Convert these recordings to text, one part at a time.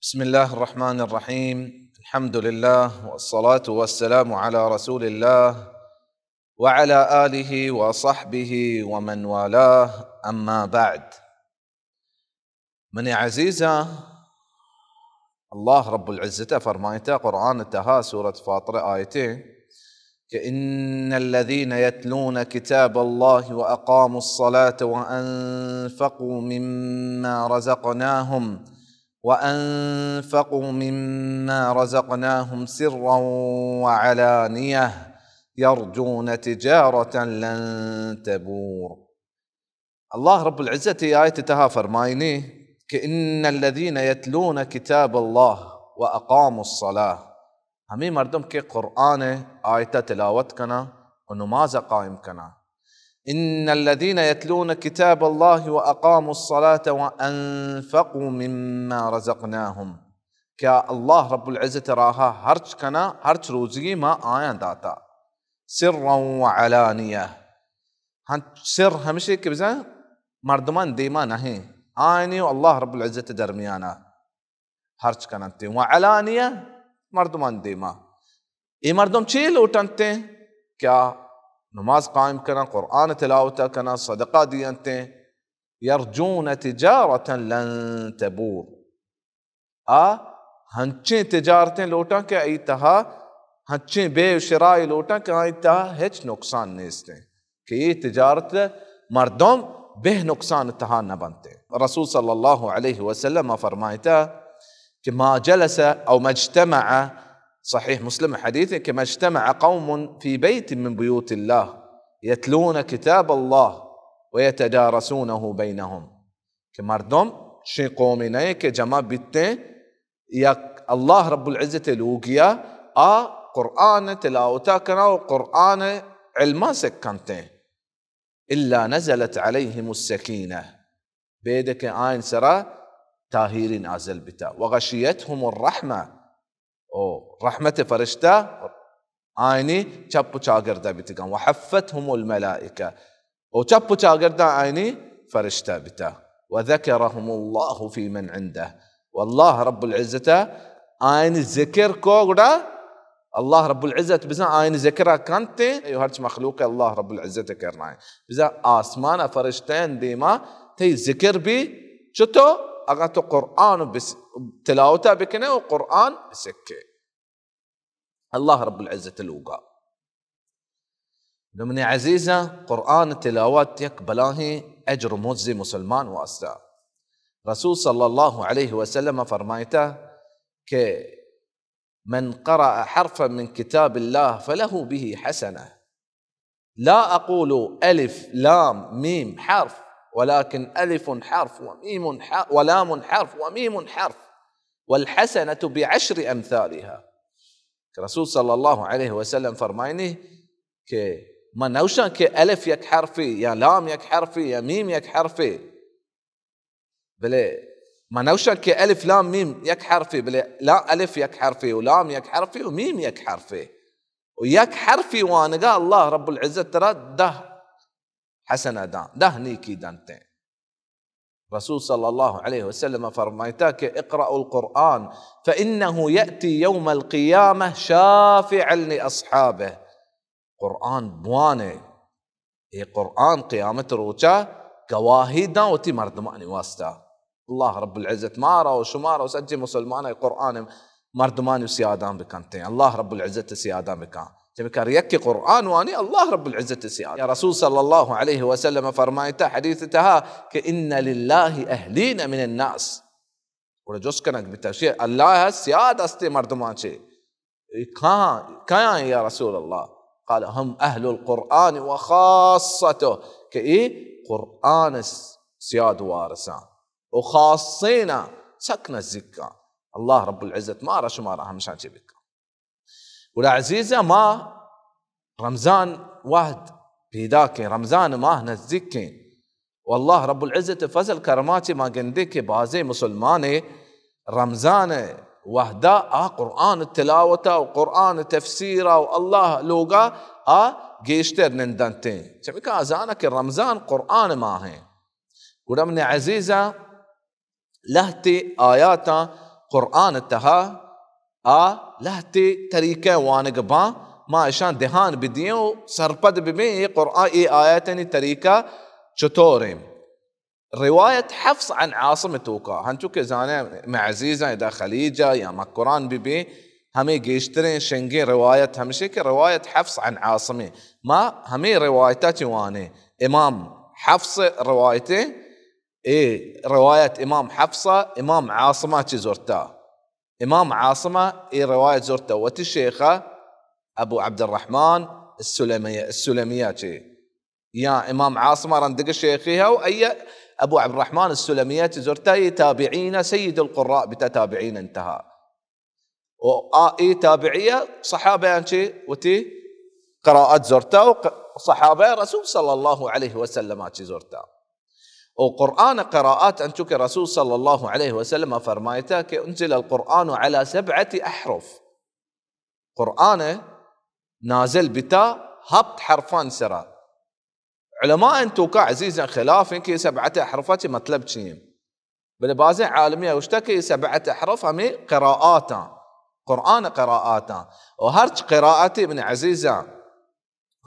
بسم الله الرحمن الرحيم. الحمد لله والصلاة والسلام على رسول الله وعلى آله وصحبه ومن والاه، أما بعد. من عزيزة الله رب العزة فرمايته قرآن تها سورة فاطر آيتين: كإن الذين يتلون كتاب الله وأقاموا الصلاة وأنفقوا مما رزقناهم سرا وعلانية يرجون تجارة لن تبور. الله رب العزة آية تها فرمايني كإن الذين يتلون كتاب الله وأقاموا الصلاة. همي مردم کے قرآن آیت تلاوت کنا و نماز قائم کنا. إن الذين يتلون كتاب الله وأقاموا الصلاة وأنفقوا مما رزقناهم. کیا اللہ رب العزت راہا ہرچ کنا ہرچ روزگی ما آیاں داتا سرا وعلانیہ. سر ہمشہ کہ بزا مردمان دیما نہیں آئینی و اللہ رب العزت درمیانا ہرچ کنتے وعلانیہ مردمان دیما. یہ مردم چی لوٹنتے کیا نماز قائم کرنا، قرآن تلاوتا کرنا، صدقہ دیانتے. یرجون تجارتا لن تبور. ہنچیں تجارتیں لوٹا کہ ایتہا ہنچیں بے شرائی لوٹا کہ ایتہا ہچ نقصان نیستے کہ یہ تجارت مردم بے نقصان تہا نہ بنتے. رسول صلی اللہ علیہ وسلم فرمائتا کہ ما جلس أو ما اجتمع، صحيح مسلم حديث، كما اجتمع قوم في بيت من بيوت الله يتلون كتاب الله ويتدارسونه بينهم. کہ مردم شی قومی نہیں کہ جمع بیتے یا اللہ رب العزت لوگیا قرآن تلاوتا کنا و قرآن علما سکھنتے إلا نزلت عليهم السكينة. بيدك آين سرا تاهير نازل بتا وغشيتهم الرحمة. رحمة فرشتة آيني چپو چاگردہ بتا وحفتهم الملائكة وچپو چاگردہ آيني فرشتة بتا وذكرهم الله في من عنده. والله رب العزة آيني ذكر كوغدا الله رب العزة بزا آيني ذكرها كانتي هرچ مخلوق الله رب العزة کرنا ہے بزا آسمان فرشتين ديما تي ذكر بھی چطو اگر تو قرآن تلاوتا بکنے و قرآن بسکے اللہ رب العزة لوگا. من عزیزہ قرآن تلاوت یک بلاہی اجر موزی مسلمان واسطہ. رسول صلی اللہ علیہ وسلم فرمائتا کہ من قرأ حرفا من كتاب الله فله به حسنة. لا أقول ألف لام ميم حرف، ولكن ألف حرف وميم حرف ولام حرف وميم حرف والحسنة بعشر أمثالها. رسول صلى الله عليه وسلم فرمايني کہ ما نوشا کہ ألف یک حرفی یا لام یک حرفی یا میم یک حرفی بلے ما نوشا کہ ألف لام ميم یک حرفی بلے لا ألف یک حرفی ولام یک حرفی وميم یک حرفی ويك حرفي وانقا الله رب العزة ترى ده حسنة ده نيكي دانتين. رسول صلى الله عليه وسلم فرمايتاك اقرأوا القرآن فإنه يأتي يوم القيامة شافعا لأصحابه. قرآن بوانه یہ قرآن قیامت روچا گواہی دا وتی مردمانی واسطہ. الله رب العزة مارا وشمارا وسجي مسلمان قرآن مردمان سيادان بكانتين. الله رب العزة سيادان بكان جمكار يكي قرآن واني الله رب العزة سيادان. يا رسول صلى الله عليه وسلم فرمايته حديثتها كإن لله أهلين من الناس. ورجوس كانك بتشيء الله سيادة استي مردمان شيء كان يا رسول الله قال هم أهل القرآن وخاصته كإيه قرآن سياد وارسان وخاصينا سكن الزكاة. الله رب العزة ما رأى شما رأى همشان شي بك. ولا عزيزة ما رمضان واحد بيداك رمضان ما نزكين والله رب العزة فضل كرماتي ما قندك بازي مسلماني رمضان وحدا قرآن التلاوة وقرآن تفسيره والله لوغا جيشتر نندنتين شبك أزانك رمضان قرآن ما هي. ودمني عزيزة لهتي آياتا قرآن التها لهتي طريقة وانقبا ما اشان دهان بديو سرپد ببين قرآن آياتني طريقة چطورهم. رواية حفص عن عاصم توكا هنچو که زانه معزيزة اذا خليجة يا مقران ببي همي گيشترين شنگي رواية همشي که رواية حفص عن عاصمي ما همي روايتات واني امام حفص روايته رواية امام حفصة امام عاصمة زرتا امام عاصمة رواية زرتا وتي الشيخة ابو عبد الرحمن السلمية يا امام عاصمة رندق شيخيها واي ابو عبد الرحمن السلمية زرتا تابعين سيد القراء بتتابعين انتهى تابعية صحابة انشي وتي قراءات زرتا وصحابة رسول صلى الله عليه وسلم زرتا وقرآن قراءات أنتك رسول صلى الله عليه وسلم فرمايتك أنزل القرآن على 7 أحرف قرآن نازل بتا هبط حرفان سرا علماء أنتوك عزيزا خلاف إنك 7 أحرفات مطلب شيء بالبازة عالمية واشتكي 7 أحرف همي قراءات قرآن قراءات وهرج قراءاتي من عزيزا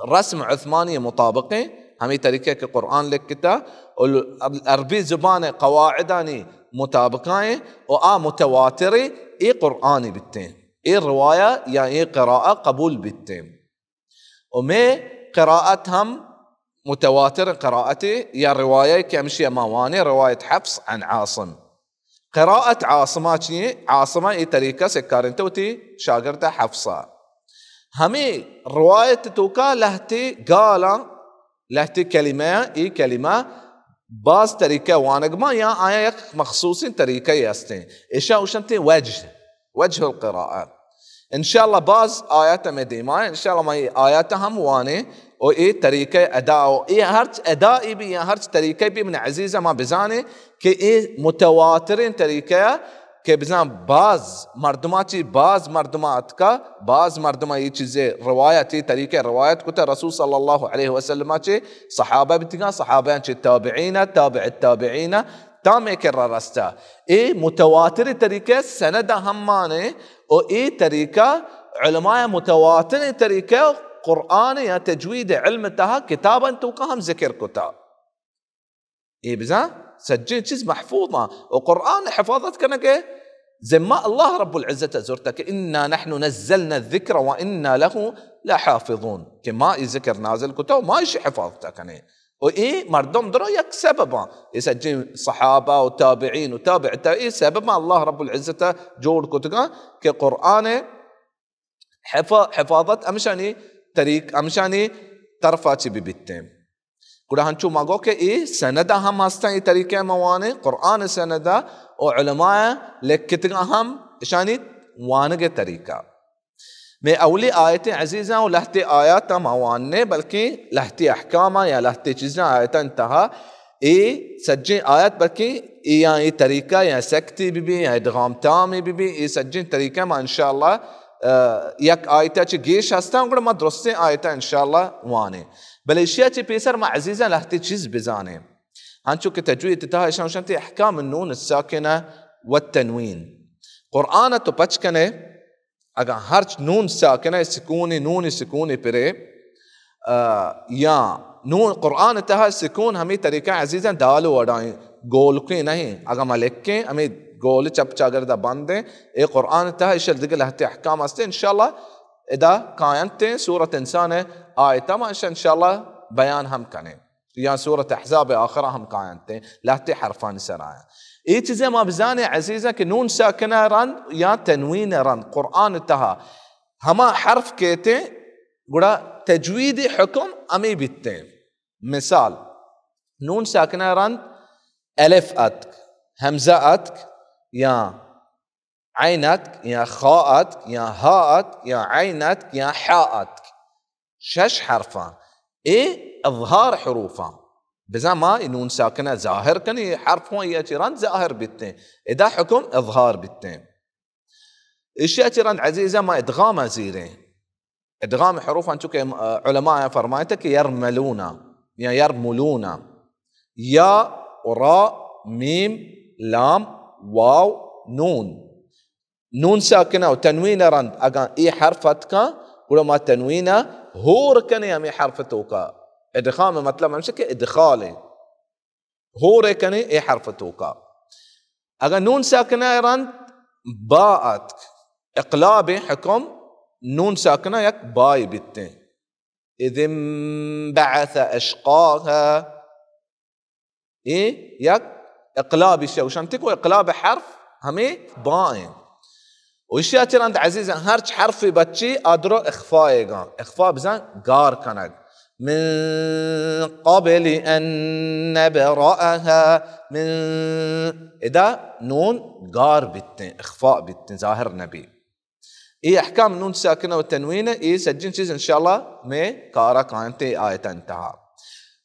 رسم عثماني مطابقي همي طريقة كقرآن لك كتا والأربي زبانة قواعداني مطابقين متواتري قرآني بالتين رواية يعني قراءة قبول بالتين ومي قراءتهم متواتر قراءتي يا رواية كمشي ماواني رواية حفص عن عاصم قراءة عاصمة طريقة سكارن توتي شاگرد حفصة همي رواية توكا لهتي قال لهتي كلمة كلمة باز طريقة وانقما يا آية مخصوص طريقة يستين إشاء وشنتي وجه القراءة إن شاء الله باز آيات مديمة إن شاء الله ما آيات هم واني طريقة أداء هرج أدائي بي هرج طريقة بي من عزيزة ما بزاني كي متواترين طريقة كي بزان باز مردمات کا باز مردما یہ چیزیں روایتی طریقے روایت کو رسول صلی اللہ علیہ وسلم چے صحابہ بتگا صحابہ چے تابعین تابع التابعین تام کرر رستا متواتر طریقے سند ہمانے او طریقہ علماء متواتر طریقے قرآن یا تجوید علم تها كتابا تو هم ذکر کتا بزان سجل چیز محفوظة وقرآن حفاظت كنك زي ما الله رب العزة زرتك إنا نحن نزلنا الذكر وإنا له لحافظون كما ذكر نازل كتاب ما يشي حفاظتك أنا مردم درو يك سببا يسجل صحابة وتابعين وتابع سببا الله رب العزة جور كتاب كقرآن حفاظت أمشاني طريق أمشاني طرفات ببتهم كده هنشوف ما قوله سندا هم هستن طريقة موانع قرآن سندا وعلماء لكتنا هم إشاني وانق طريقة میں اولی آیتیں عزیزاں و لہتے آیات موانع بلکہ لہتے احکامہ یا لہتے چیزیں آیتیں انتہا سجن آیت بلکہ یہ طریقہ یا سکتی بھی یا ادغام تامی بھی سجن طریقہ ما انشاءاللہ یک آیتہ چی گیش ہستا ہوں ما درستے آیتہ انشاءاللہ وانے بل اشیاء چی پیسر ما عزیزاں لہتے چیز بزانے ہنچو کہ تجوید تتاہ اشان شانتی احکام النون الساکنہ والتنوین قرآن تو پچ کنے اگر ہر نون ساکنہ سکونی نون سکونی پرے یا نون قرآن تہا سکون ہمیں طریقہ عزیزاں دالو وڈائیں گولکیں نہیں اگر ملکیں ہمیں گول چپ چاگردہ باندیں قرآن تہا اشل دگل ہتے احکام ہستے انشاءاللہ ادا کائنتے سورة انسان آیتہ ما انشاءاللہ بیان ہم کنے یا سورة احزاب آخرہ ہم کائنتے لہتے حرفان سرائیں یہ چیزیں ما بزانے عزیزہ کہ نون ساکنہ رن یا تنوین رن قرآن تہا ہما حرف کہتے گوڑا تجوید حکم امی بیتے مثال نون ساکنہ رن الف اتک حمزہ اتک یا عین اتک یا خاء اتک یا ہا اتک یا عین اتک یا حاء اتک شش حرفان اظہار حروفان بزا ما نون ساکنہ ظاہر کنی حرف ہوں یا چران ظاہر بیتے ادا حکم اظہار بیتے اشیاء چران عزیزہ ما ادغام زیریں ادغام حروف ہن چکے علماء فرمائے کہ یرملونا یا یرملونا یا را میم لام واو نون نون ساكنة وتنوين رند أجا إيه حرفتك ولا ما تنوينه هو ركن يمي حرفتوكا إدخام مطلب ممسك إدخالي هو ركن إيه حرفتوكا أجا نون ساكنة رند باءت إقلابي حكم نون ساكنة يك باي بيتين إذ انبعث أشقاها إيه يك إقلابي شيء وشان تكو إقلاب حرف همي باين وإشياء ترند عزيزا هرش حرفي بتشي أدرو إخفاء إخفاء بزان قار كنك من قبل أن نبرأها من إذا نون قار بيتين إخفاء بيتين ظاهر نبي إيه أحكام النون الساكنة والتنوين إيه سجين شيء إن شاء الله مي كارا كانتي آية انتهى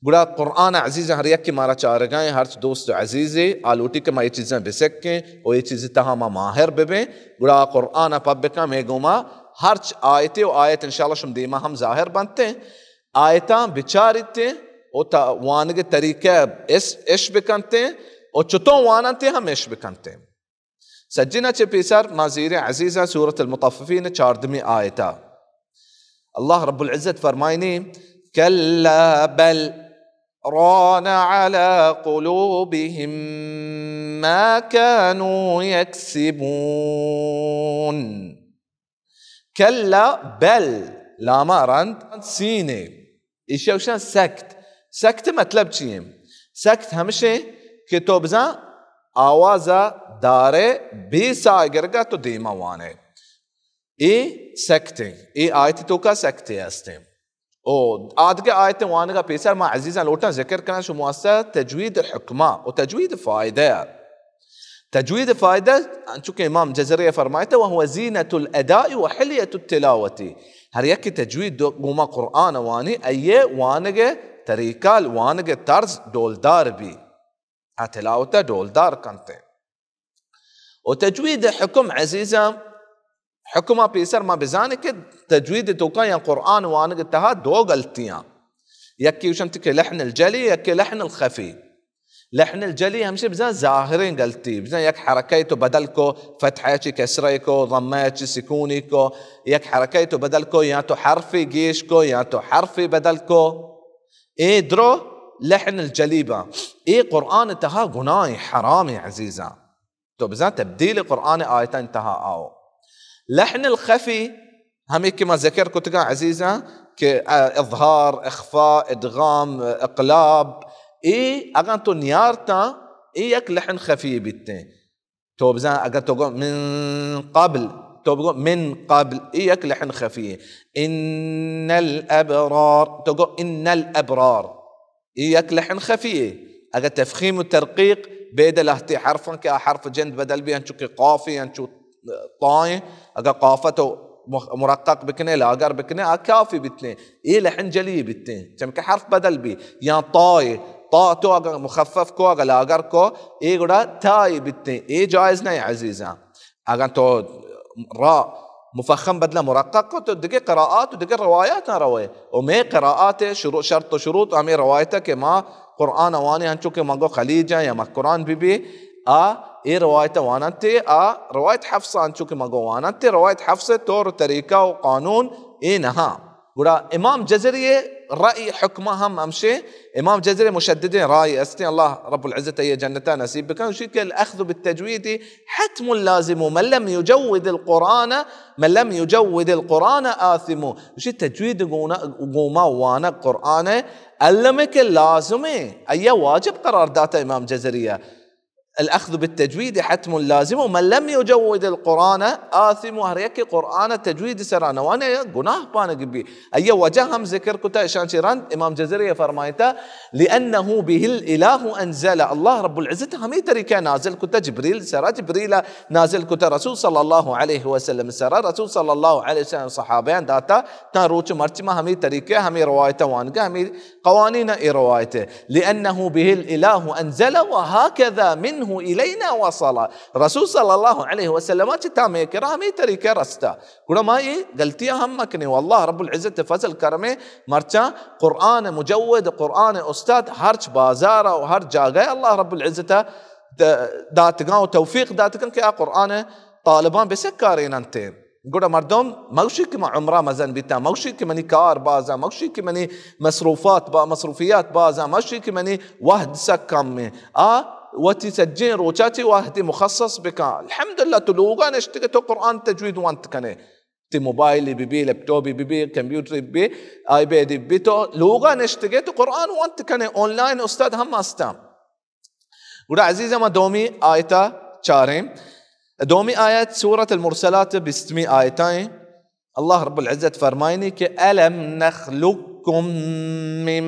قُلَا قرآن عزيزة ہر یک کی مارا چارگائیں ہر دوست عزیزی آلوٹی کے ما یہ چیزیں بسکیں اور یہ چیزیں تہا ما ماہر ببیں قُلَا قرآن پبکا میں گوما ہر آیتیں و آیت انشاءاللہ شم دیما ہم ظاہر بنتے ہیں آیتاں بچارتے اور وانگے طریقے اش بکنتے ہیں اور چطوں وانتے ہم اش بکنتے ہیں سجنہ چے پیسر مازیر عزیزہ سورة المطففین 4 آیتا اللہ رب العزت فرمائنی كلا بل ران على قلوبهم ما كانوا يكسبون كلا بل لا ما رند سينه إيشوشان سكت مطلب چیم سكت همشه که تو بزن آوازا داره بی ساگرگا تو دیما وانه ای سكته ای آیت تو کا سكته هستیم او آدھگے آیتیں وانگا پیسر ما عزیزاً لوٹا ذکر کرنا شو مؤسسة تجوید الحكماء وتجوید فائدة تجوید فائدة چونکہ امام جزرية فرمائته وهو زينة الأداء وحلية التلاوة ہر یک تجوید گوما قرآن وانی ایے وانگے طریقہ وانگے طرز دولدار بھی تلاوته دولدار کنتے وتجوید حكم عزیزاً حکمہ پیسر ما بزانے کہ تجوید توکا یا قرآن وانگ تہا دو غلطیاں یکی وشمت کہ لحن الجلی یکی لحن الخفی لحن الجلی ہمشہ بزان ظاہرین غلطی بزان یک حرکائی تو بدل کو فتحہ چی کسرائی کو ضمہ چی سکونی کو یک حرکائی تو بدل کو یا تو حرفی گیش کو یا تو حرفی بدل کو اے درو لحن الجلی با اے قرآن تہا گناہ حرام عزیزاں تو بزان تبدیل قرآن آیتاں تہا آؤ لحن الخفي هم كما ذكر كتقا عزيزة كإظهار إخفاء إدغام إقلاب إيه أغان تو نيارتا إيه يك لحن خفي بيتين تو بزان أغان تو من قبل تو من قبل إيه يك لحن خفي إن الأبرار تو إن الأبرار إيه يك لحن خفي أغان تفخيم الترقيق بيدل اهتي حرفا كحرف جند بدل بي هنشوكي قافي هنشوك طاي اگر قافته مرقق بكنه لا اگر بكنه كافي بتنه ايه لحن جلي بتنه كم كحرف بدل بي يا طاي طا تو اگر مخفف کو اگر لا اگر کو ايه غدا تاي بتنه ايه جائز نہیں عزيزا اگر تو راء مفخم بدله مرقق تو دقي قراءات ودقي روايات روي وما قراءات شروط شرط وشروط امي روايته كما قران واني هنچو کے مگو خلیجہ یا قرآن بي ايه روايته وانانتي رواية حفصة انشوك مگو وانانتي رواية حفصة طور طريقة وقانون ايه نها قرأ امام جزري رأي حكمه هم امشي امام جزري مشددين رأي استي الله رب العزة هي جنتان نسيب بكان وشيك الاخذ بالتجويد حتم لازم من لم يجود القرآن آثم وشي تجويد قوما وانا قرآن علمك اللازمي اي واجب قرار داتا امام جزرية الأخذ بالتجويد حتم لازم ومن لم يجود القرآن آثم وهريك قرآن تجويد سرانا وانا قناه بانا قبي أي وجه هم ذكر كتا إشان شيران إمام جزرية فرمايتا لأنه به الإله أنزل الله رب العزة همي تريكا نازل كتا جبريل سرا جبريل نازل كتا رسول صلى الله عليه وسلم سرا رسول صلى الله عليه وسلم صحابين داتا تاروچ مرچما همي تريكا همي روايتا وانقا همي قوانين اي روايته لأنه به الإله أنزل وهكذا منه إلينا وصل رسول صلى الله عليه وسلم تامي كرامي تريكا رستا كل ما غلطيا هم مكني والله رب العزة فضل كرمه مرچا قرآن مجود قرآن أستاذ هرچ بازار وهر جاغي الله رب العزة داتقان وتوفيق داتقان كا قرآن طالبان بسكارين انتين قول مردم موشي كما عمره مزن بيتا موشي كماني كار بازا موشي كماني مصروفيات بازا موشي كماني واحد سكام وتي سجين روشاتي واحد مخصص بك الحمد لله تلوغا نشتغل قرآن تجويد وانت كني تي موبايلي بيبي لابتوبي بيبي كمبيوتر بيبي ايباد بيتو لوغا نشتغل قرآن وانت كني اونلاين استاذ هم استام ودا عزيزة ما دومي آيتا چارم دومي آيات سورة المرسلات بستمي آيتين الله رب العزة فرمايني كألم نخلقكم من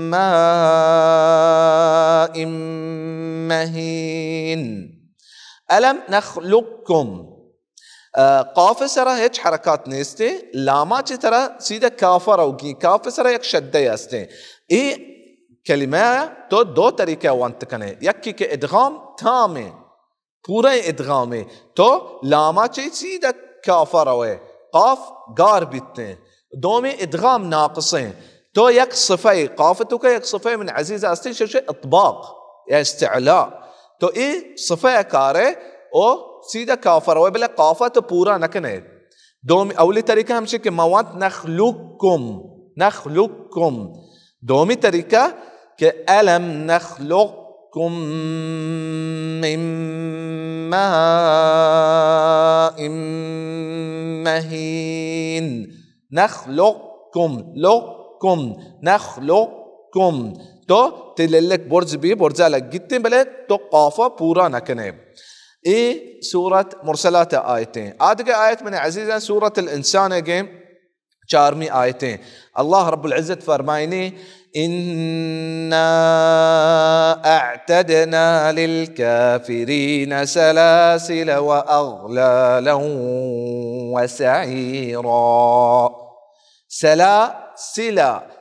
ماء مهين ألم نخلقكم قاف سرا هيك حركات نيستي لاما ترى سيدا كافر او كاف سرا يك شده يستي كلمه تو دو طریقے وانت کنے یکی کے ادغام تام پورے ادغام تو لاما چی سیدا کافر ہوئے قاف گار بیتنے دو میں ادغام ناقصیں تو یک صفه قافتو کا یک صفه من عزیز استی شو اطباق یا استعلاء تو صفه کارے او سیدھا کافر ہوئے بلے قافہ تو پورا نہ کنے دومی اولی طریقہ ہمشہ کہ مواد نخلقکم دومی طریقہ کہ الم نخلقکم من ماء مہین نخلقکم تو تللک برز بھی برزا لگ گتے بلے تو قافہ پورا نہ کنے سورة مرسلات آيتين آدقى آيات من عزيزة سورة الإنسان جيم چارمي آيتين الله رب العزة فرمايني إنا أعتدنا للكافرين سلاسل وأغلالا وسعيرا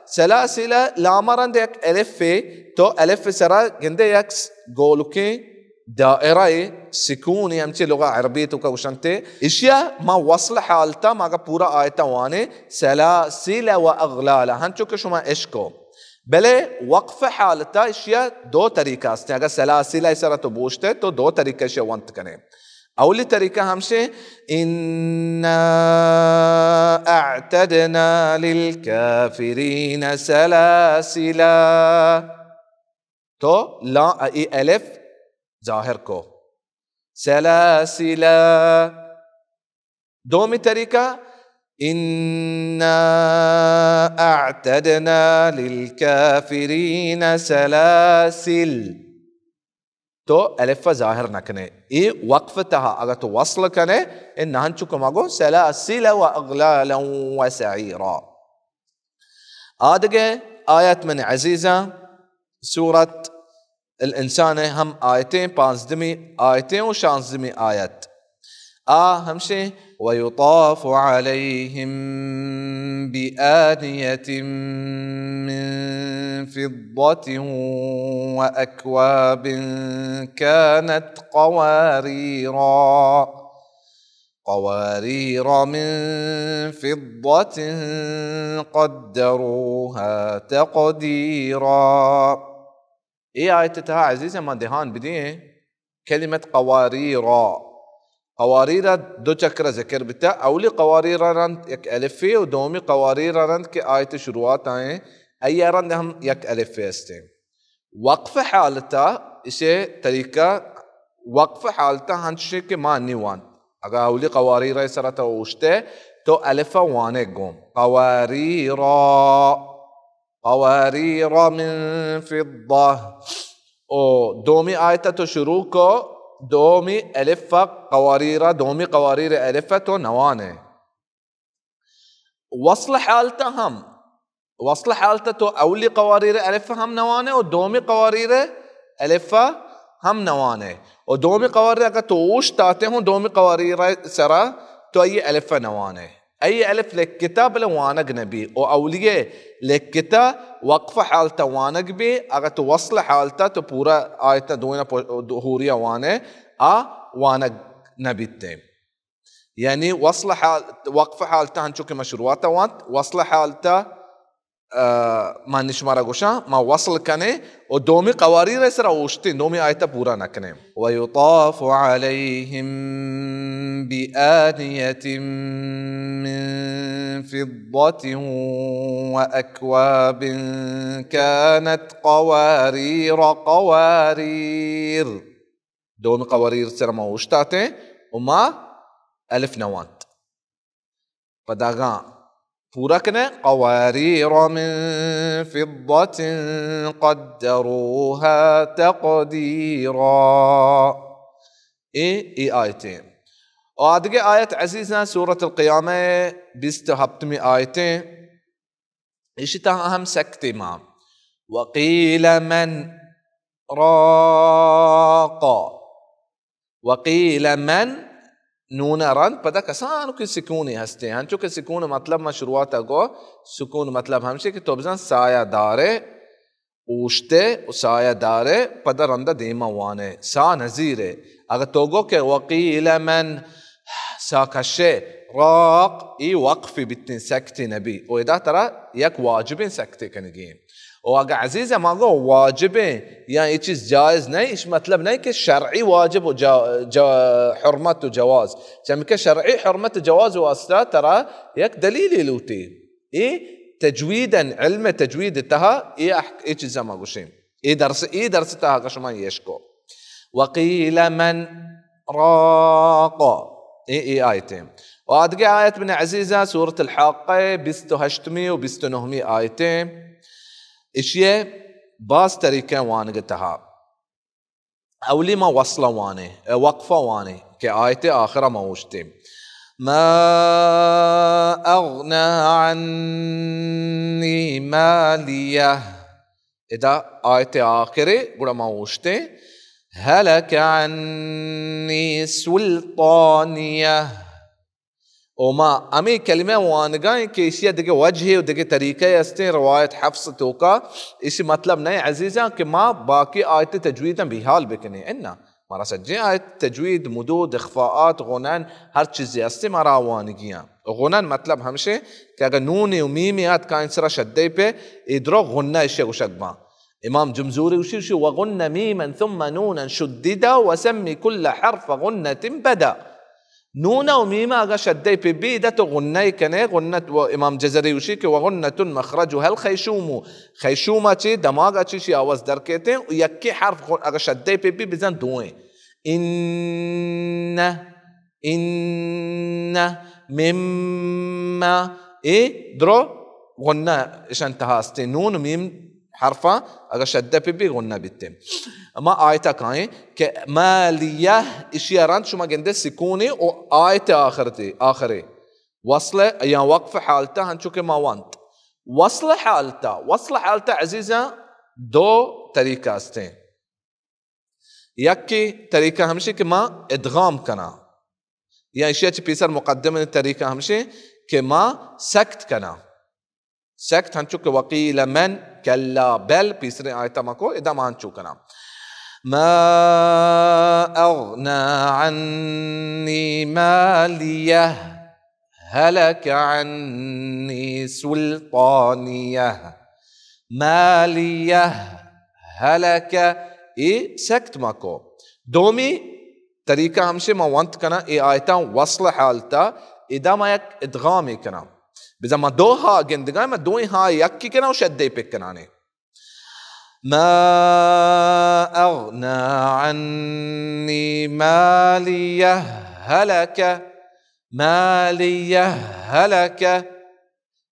سلاسل لا مرندك ألف تو ألف سرا جندك قولك دائرة سكوني أمتي لغة عربية وكوشنتي إشياء ما وصل حالتا ما پورا آيتا واني سلاسل وأغلالا هنچو كشما إشكو بلے وقف حالتا إشياء دو طریقہ استے اگر سلاسل ایسا تو بوشتے تو دو طریقہ إشياء وانت کنے اولی طریقہ ہمشے إنا أعتدنا للكافرين سلاسلا تو لا اي ألف ظاہر کو سلاسلا دومی طریقہ إنا أعتدنا للكافرين سلاسل تو ألف ظاهر نکنے وقفتها اگر تو وصل کنے ان ہنچو ماگو سلاسل وأغلالا وسعيرا آدھگے آیت من عزیزہ سورة الإنسان هم آيتين پانزدمی آيتين وشانزدمی آيات همشي ويطاف عليهم بآنية من فضة وأكواب كانت قوارير من فضة قدروها تقديرا آيتها عزيزة ما دهان بديه كلمة قوارير دو چکر ذکر بتا اولی قوارير رند یک الفی و دومی قوارير رند کے آیت شروعات آئیں ای رند ہم یک الفی استے وقف حالتا اسے طریقہ وقف حالتا ہنچے کے معنی وان اگر اولی قوارير سرطا اوشتے تو الفا وانے گوم قوارير من فضة او دومی آیتا تو شروع کو دومی الف قوارير دومی قوارير الف تو نوانے وصل حالتا تو اولی قوارير الف ہم نوانے اور دومی قوارير الف ہم نوانے اور دومی قوارير اگر تو اوشتاتے ہوں دومی قوارير سرا تو ای الف نوانے ای الف لکتا بلا وانگ نبی او اولیے لکتا وقف حالتا وانگ بھی اگر تو وصل حالتا تو پورا آیتا دوینا دہوریا وانے وانگ نبیتے یعنی وقف حالتا ہنچو کے مشروعاتا وانت وصل حالتا ما نشمارا گوشا ما وصل کنے و دومی قواریر سر اوشتی دومی آیتا پورا نکنے وَيُطَافُ عَلَيْهِمْ بِآنِيَةٍ مِّن فِضَّةٍ وَأَكْوَابٍ كَانَتْ قوارير دومی قواریر سر ما اوشتاتے وما ألف نوات پداگاں پورا کنے قوارير من فضة قدروها تقديرا ای آیتیں اور آدھگے آیت عزیزاں سورة القیامة 27 آیتیں اشتا اہم سکتے ماں وقیل من راق وقیل من نون رن پتہ کسانو کی سکونی ہستے ہیں چونکہ سکون مطلب مشروعات اگو سکون مطلب ہمشے کہ تو بزن سایہ دارے اوشتے سایہ دارے پتہ رندہ دیما وانے سا نظیرے اگر تو گو کہ وقیل من سا کشے راق ای وقفی بتن سکتی نبی و ادا ترى یک واجبین سکتے کنگین اور اگر عزیز ہے مانگو واجبیں یا یہ چیز جائز نہیں اس مطلب نہیں کہ شرعی واجب و حرمت و جواز چمکہ شرعی حرمت و جواز و اصلا ترى یک دلیلی لوتی یہ تجویدا علم تجوید تہا یہ چیز ما گوشیم یہ درس تہا کشما یشکو وقیل من راق یہ آیتیں وادگی آیت من عزیزہ سورة الحاقہ 28 و 29 آیتیں اشیاء باز طریقے وانگتها اولی ما وصل وانے وقفہ وانے کہ آیت آخرہ موجتے ما اغنى عني مالیہ ادا آیت آخرے گوڑا موجتے هلك عني سلطانیہ وما امی کلمہ وانگائیں کہ اسی دیکھے وجہ و دیکھے طریقے استے روایت حفظ توکا اسی مطلب نہیں عزیزاں کہ ما باقی آیت تجویداں بحال بکنے انہا مارا سجے آیت تجوید مدود اخفاءات غنان ہر چیزی استے مارا وانگیاں غنان مطلب ہمشے کہ اگر نون و میمیات کا انسرا شدے پہ ادرو غنہ اشیاء گشکباں امام جمزوری وشی وغن میما ثم نونا شددا وسمی کل حرف غنة بدا نونا و میما اگر شدے پہ بیدہ تو غنائی کنے غنت و امام جزری وشی کہ وغنت مخرجها الخیشوم خیشومہ چی دماغا چی آواز در کہتے ہیں یکی حرف اگر شدے پہ بھی بزن دوئیں ان مما درو غنہ اشانتہا استے نون میم حرفا اگر شدہ پہ بھی غنہ بیتے اما آیتہ کہیں کہ مالیہ اشیاء رند شما گندے سکونی و آیت آخرے وصل یا وقف حالتا ہن چکے ما وانت وصل حالتا عزیزہ دو طریقہ استے یک کی طریقہ ہمشے کہ ما ادغام کنا یا اشیاء چی پیسر مقدم طریقہ ہمشے کہ ما سکت کنا سکت ہن چکے وقیل من کلا بل پیسرے آیتہ مکو ادا مان چکنا ما اغنى عني ماليه هلك عني سلطانيه ماليه هلك سکت مکو دومی طریقہ ہمشے ما وانت کنا ای آیتاں وصل حالتا ادا ما یک ادغامی کنا بزا ما دو ہا گندگاں ما دوئی ہا یک کی کنا و شدے پک کنانے ما اغنى عني ماليه هلك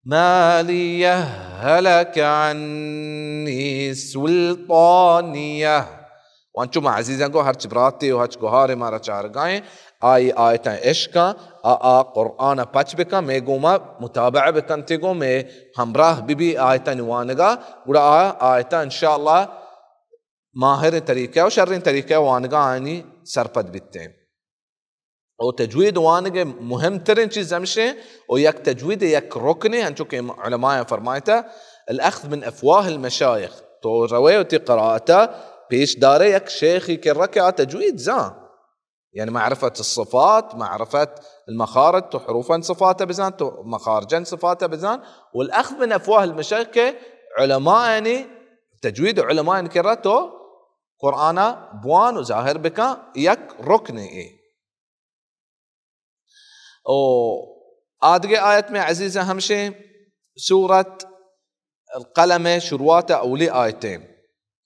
ماليه هلك عني سلطانيه وانچو ما عزیزاں کو ہر چبراتے و ہر گوہارے مارا چارگائیں آئی آیتاں عشقاں قرآن پچ بکا میں گوما متابع بکن تیگو میں ہمراہ بی آیتاں نوانگا گوڑا آیتاں انشاءاللہ ماہر طریقہ و شرین طریقہ وانگا آئینی سرپد بیتے ہیں اور تجوید وانگے مهم ترین چیز ہمشے اور یک تجوید یک رکنے ہنچو کہ علماء فرمائیتا الاخذ من افواہ المشایخ تو روایتی قراءتا پیش دارے یک شیخی کے رکعہ تجوید زان يعني معرفة الصفات، معرفة المخارج وحروفا صفاتها بزان، مخارجا صفاتها بزان، والأخذ من أفواه المشايخ علماء يعني تجويد علماء يعني كرتو قرآن بوان وزاهر بك يك ركني آدقي آية ما عزيزة همشي سورة القلم شرواتها أولي آيتين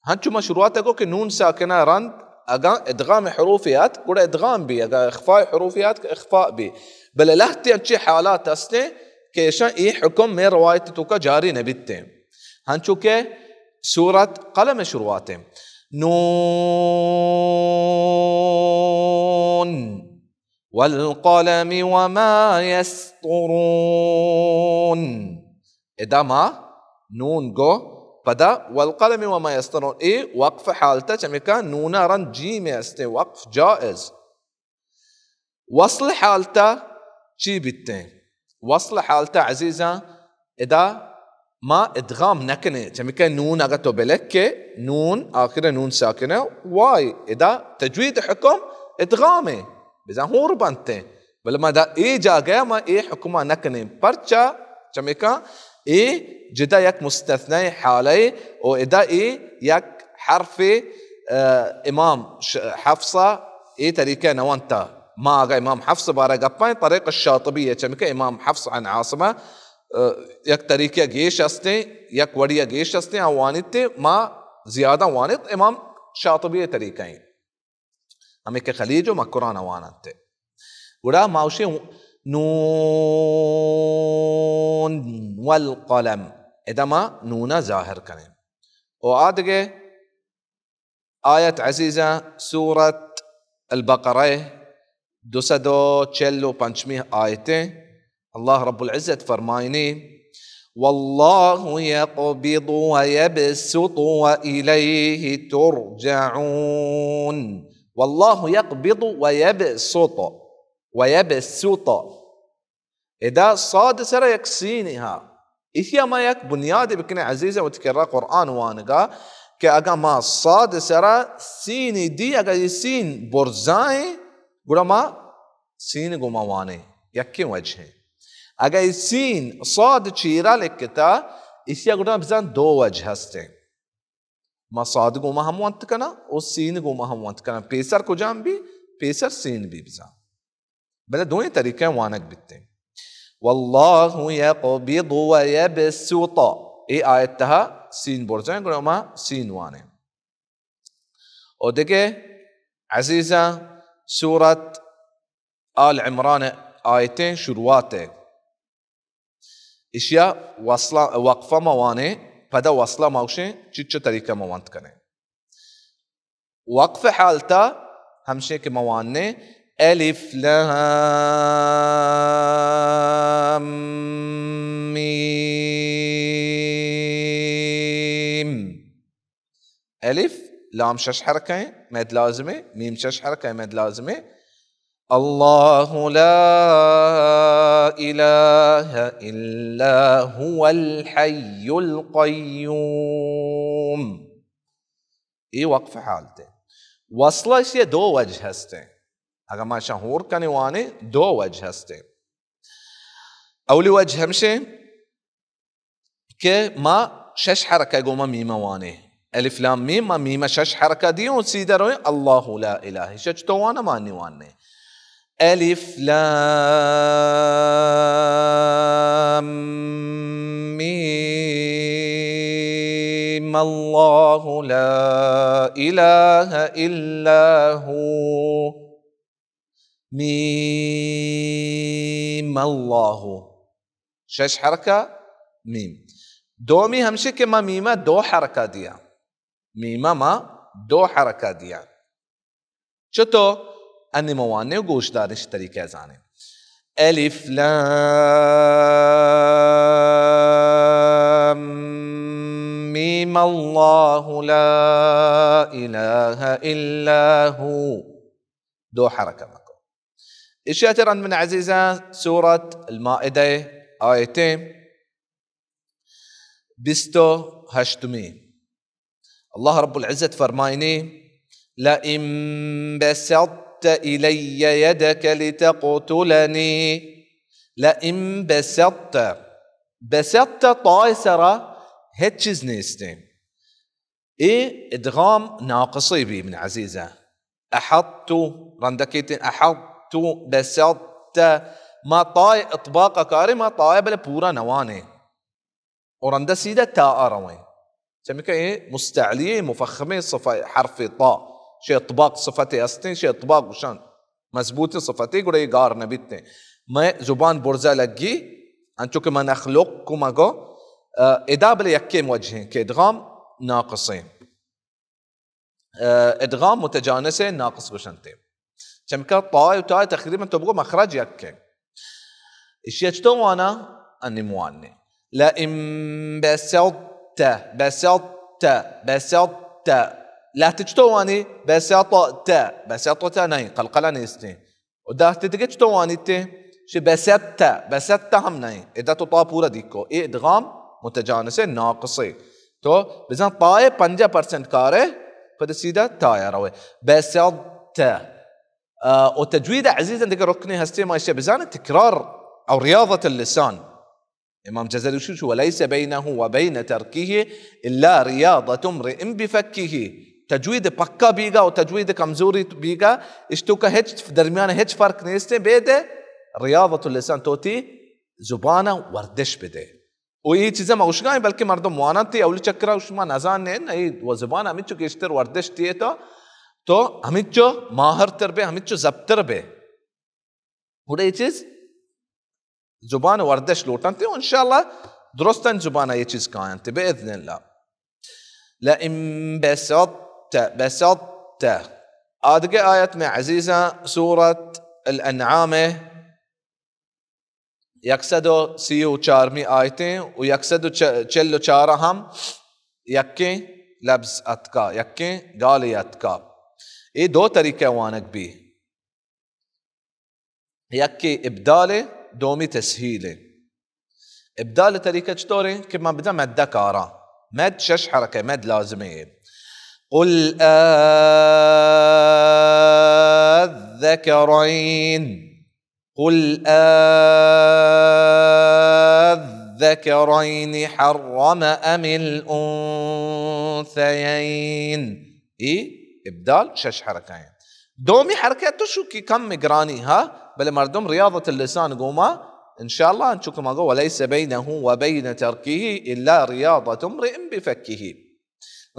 هنشو ما شرواتها قوك نون ساكنة رند ادغام حروفيات قول ادغام بي اخفاء حروفيات اخفاء بي بل لهتي انشي حالات استي كيشان اي حكم من روايتك جاري نبيتين هنشو كي سورة قلم شرواتهم نون والقلم وما يسطرون إذا ما نون جو بدا والقلم وما يسطرون وقف حالته كم كان نونا رن جيم يستي وقف جائز وصل حالته شي بيتين وصل حالته عزيزة إذا ما ادغام نكنه كم كان نون اغتو بلكه نون اخره نون ساكنه واي اذا تجويد حكم ادغامه بزا هو ربنته بلما دا جاء ما حكمه نكنه برشا كم كان جدا يك مستثنى حالي واذا يك حرف امام حفصه طريقه نوانتا ما امام حفصه بارقبين طريق الشاطبيه كم كان امام حفص عن عاصمه یک طریقه گیش هسته یک وڑیا گیش هسته اوانیت ما زیاده وانیت امام شاطبی طریقه این همه که خلیج و مکران اوانت ودا ماوشی نون والقلم اذا ما نونا ظاهر کنیم و آدگه آیت عزیزه سورة البقره 245 آیته الله رب العزة فرمايني والله يقبض ويبسط وإليه ترجعون والله يقبض ويبسط إذا صاد سر يكسينها إثيا ما يك بنيادي بكني عزيزة وتكرر قرآن وانقا كأجا ما صاد سر سيني دي أجا يسين برزاي قولا ما سين قوما واني يكي وجهي اگر سین صاد چیرا لکتا اسی اگر بزن دو وجه هستیں ما صاد کو ما ہم وانت کنا اور سین کو ما ہم وانت کنا پیسر کو جام بھی پیسر سین بھی بزن بلے دوئیں طریقے وانک بیتے واللہ یقبض ویبسط آیت تہا سین برزیں گوڑا ما سین وانے اور دیکھے عزیزہ سورة آل عمران آیتیں شروعات اشياء وصله وقفه موانع پدا وصله موشه چه طریقه موانت کنه وقف حالتا همشه که موانع الف لام ميم الف لام شش حركه مد لازمه ميم شش حركه مد لازمه الله لا إله إلا هو الحي القيوم وقف حالته وصله سے دو وجه هستے اگر ما شهور کنی وانے دو وجه هستے اولی وجه همشه که ما شش حرکه گوما میمه وانے الف لام میم ما میمه شش حرکه دیون سیده روی الله لا اله شش تو وانا مانی وانے ألف لام ميم الله لا إله إلا هو ميم الله شش حركة ميم دومي همشي كما ميمة دو حركة ديا ميمة ما دو حركة ديا چطور أني موانع وگوش دارش طریقه زانه الف لام ميم الله لا إله إلا هو دو حركة مكو إشياء من عزيزة سورة المائدة آيتين بستو هشتمي الله رب العزة فرمايني لئن بسطت إلي يدك لتقتلني لئن بسطت طايسرة هيك چیز نیستیم. ادغام ناقصي بي من عزيزة. أحطت رندكيتين أحطت بسطت ما طاي اطباق كاري ما طاي بل پورا نواني ورند سيدة تاء روي كمك مستعلية مفخمة صفة حرف طاء شيء اطباق صفتي أستين شيء اطباق وشان مزبوطي صفتي قولي قار نبيتين ما زبان برزا لقي أنتو كما نخلقكم أقو إدابل يكيم وجهين كإدغام ناقصين إدغام متجانسين ناقص بشنتين كمك طاي وتاي تقريبا تبغوا مخرج يكيم إيش يجتو أنا أني مواني لئن بسطت لا تجتواني بسطت ناي قلقلا نيستين وده تتجتواني تي شي بسطت هم ناي إذا تطا پورا ديكو إدغام متجانسين ناقصي تو بزن طاي 5% كاره فده سيدا تايا روي بسطت وتجويد عزيز عندك ركني هستي ما يشي بزان التكرار أو رياضة اللسان. إمام جزري شو وليس بينه وبين تركه إلا رياضة امرئ بفكه. تجويد بكا بيغا وتجويد كمزوري بيغا اشتوكا هيج في درميان هيج فرق نيستي بيده رياضة اللسان توتي زبانة وردش بده وإيه چیزا ما وشگاهی بلکه مردم موانانتی اولی چکرا وش ما نزانه نه و زبان همیچو کشتر وردش تیه تو همیچو ماهر تر به همیچو زبطر به وده یہ چیز زبان وردش لوٹنتی وإن شاء الله درستن زبان یہ چیز کائنتی بإذن الله. لئن بسطت آدقى آيات مع عزيزة سورة الأنعام يقصدو سيو چارمي آيتين ويقصدو چلو چارا هم يكي لبس اتكا يكي غالي اتكا. ये दो तरीके वानक भी يكي إبدال دومي تسهيل. إبدال طريقة شطوري كما بدأ مد كارا مد 6 حركة مد لازمية. قل الذكرين حرم أم الأنثيين. إبدال 6 حركات دومي حركات شو كي كم مقراني ها بل مردم رياضة اللسان قوما إن شاء الله نشوفكم أقول وليس بينه وبين تركه إلا رياضة امرئ بفكه.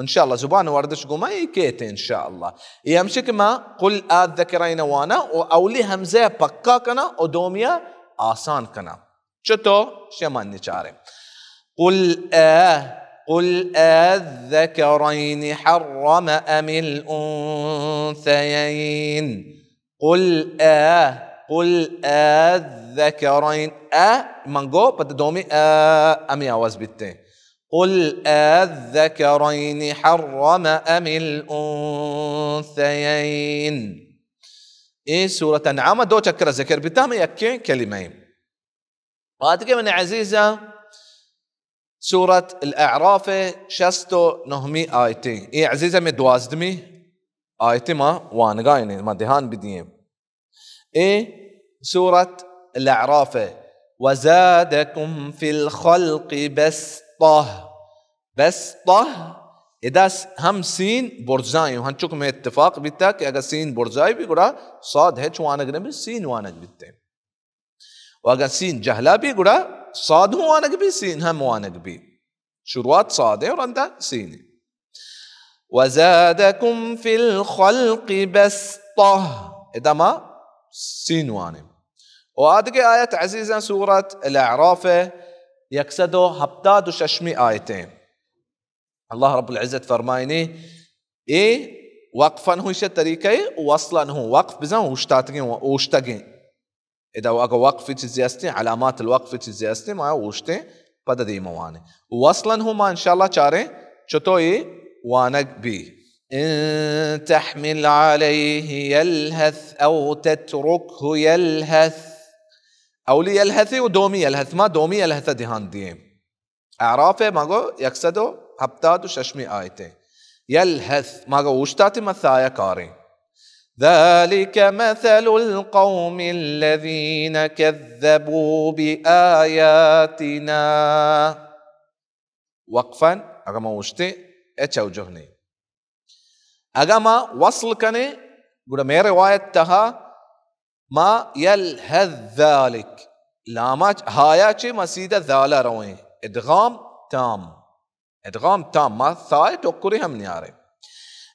إن شاء الله زبان وردش قوما يكيت إن شاء الله يمشك ما قل الذكرين وانا وأولي همزة بكا كنا ودوميا آسان كنا شتو شمان نشاري قل الذكرين حرم أم الأنثيين. قل الذكرين منقو بدومي أمي أواز بيتين. قل الذكرين حرم أم الأنثيين. سورة أنعام دو تكرر ذكر بتام يكين كلمين. وهذه من عزيزة سورة الأعراف شستو نهمي آيتين. عزيزة من دوازدمي آيتي ما وانقايني ما دهان بديم. سورة الأعراف وزادكم في الخلق بسطة إذا هم سين برزاي وهنشوفكم اتفاق بتاك أجا سين برزاي بيقولا صاد هيك وانق نبي سين وانق بتاعي وأجا سين جهلا بيقولا صاد هو وانق بي سين هم وانق بي شروات صاد ورندا سين. وزادكم في الخلق بسطة إذا ما سين وانق. وهذه آيات عزيزة سورة الأعراف يقصدوا هبتاد وششمي آيتين. الله رب العزة فرمايني وقفا هو شيء طريقة ووصلا هو وقف بزن وشتاقين إذا وقف في زياستين علامات الوقف في زياستين ما وشتين بدا دي مواني ووصلا هو ما إن شاء الله چاره چطوي وانق بي. إن تحمل عليه يلهث أو تتركه يلهث أو لي يلهثي ودومي يلهث ما دومي يلهث دهان ديم. أعرافه ماغو يقصدو هبتاد وششمي آيته يلهث ماغو وشتاتي مثايا كاري ذلك مثل القوم الذين كذبوا بآياتنا. وقفا أغما وشتي اتشوجهني أغما وصل كني قد ما رواية تها ما يلهذ ذلك لاماج هاياتي مسيدة ذالا روين ادغام تام ما ثاي توكري هم نياري.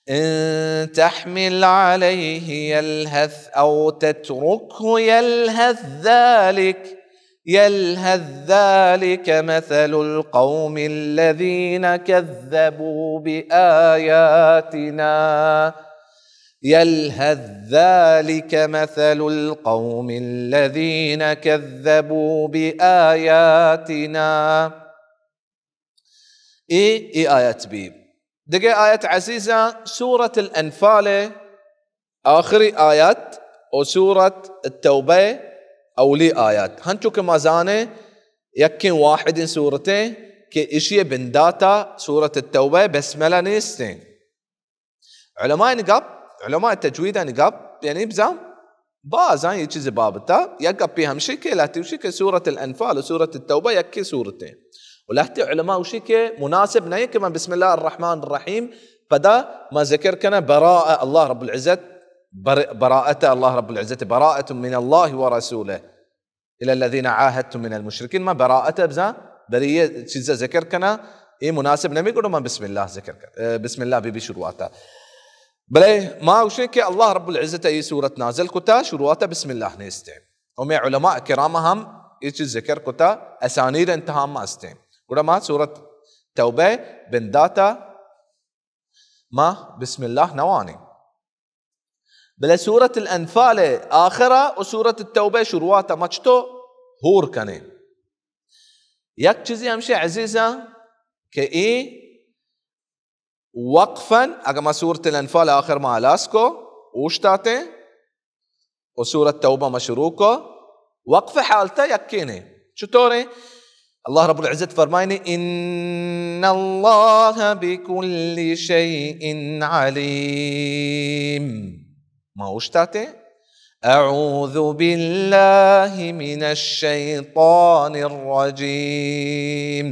إن تحمل عليه يلهث أو تتركه يلهث ذلك مثل القوم الذين كذبوا بآياتنا. يلهث ذلك مثل القوم الذين كذبوا بآياتنا. إيه آيات بي دقي آيات عزيزة سورة الأنفال آخر آيات وسورة التوبة أولي آيات هنشو كما زاني يكن واحد سورتين كإشي بنداتا سورة التوبة بسملة نيستين. علماء نقاب علماء التجويد نقاب يعني بزام بازان يجيز بابتا يقاب بيها مشيكي لاتي وشيكي سورة الأنفال وسورة التوبة يكي سورتين ولحتى علماء وشيكي مناسب نهي كما بسم الله الرحمن الرحيم فدا ما ذكر كنا براءة الله رب العزة براءة الله رب العزة براءة من الله ورسوله إلى الذين عاهدتم من المشركين ما براءة بزا برية شيزة ذكر كنا إيه مناسب نمي يقولوا ما بسم الله ذكر بسم الله بيبي شروعاته بلي ما وشيكي الله رب العزة أي سورة نازل كتا شروعاته بسم الله نيستين ومع علماء كرامهم يجي ذكر كتا أسانيد انتهام ما استين ولما سورة توبة بنداتا ما بسم الله نواني بلا سورة الأنفال آخرة وسورة التوبة شروعاته مجتو هور كني يك چیزی همشه عزیزه که ای وقفا اگه سورة الأنفال آخر ما لاسكو وشتاته وسورة التوبة مشروكو وقف حالته يكيني چطوره الله رب العزة فرمايني إن الله بكل شيء عليم ما وشتاته أعوذ بالله من الشيطان الرجيم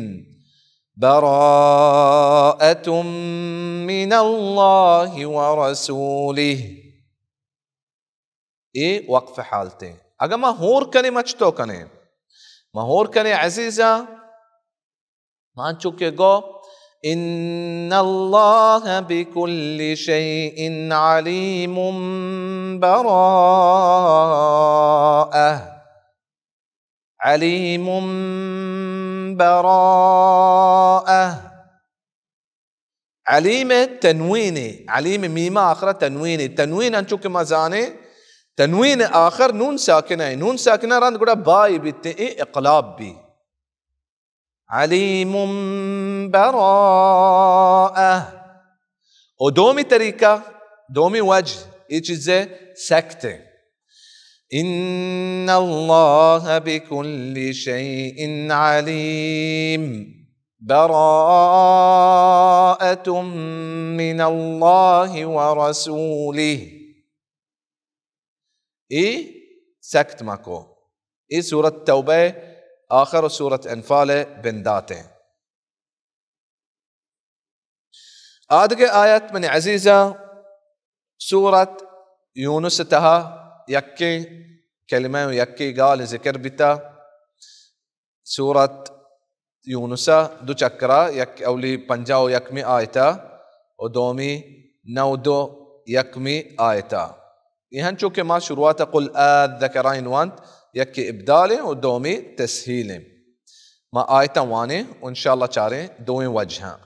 براءة من الله ورسوله إيه وقف حالته أجا ما هور كني مچتو كني ما هور كني عزيزة ما نشوكي جو إن الله بكل شيء عليم براءة عليم براءة عليم تنويني عليم ميما آخر تنويني تنوين أنشوك مزاني تنوين آخر نون ساكنة راند قولا باي بتئي إقلاب بي عليم براءة ودومي طريقة دومي وجه إيجيزة سكتة إن الله بكل شيء عليم براءة من الله ورسوله إيه سكت ماكو إيه سورة التوبة آخر سورة أنفال بنداته آدق آيات من عزيزة سورة يونس تها يكي كلمة يكي قال ذكر بتا سورة يونس دو چکرا يك أولي پنجاو يكمي آيتا ودومي نودو يكمي آيتا يهن چوكي ما شروعات قل الذكرين وانت يكي إبدالي ودومي تسهيلي ما آيتا واني وإن شاء الله چاري دوين وجهها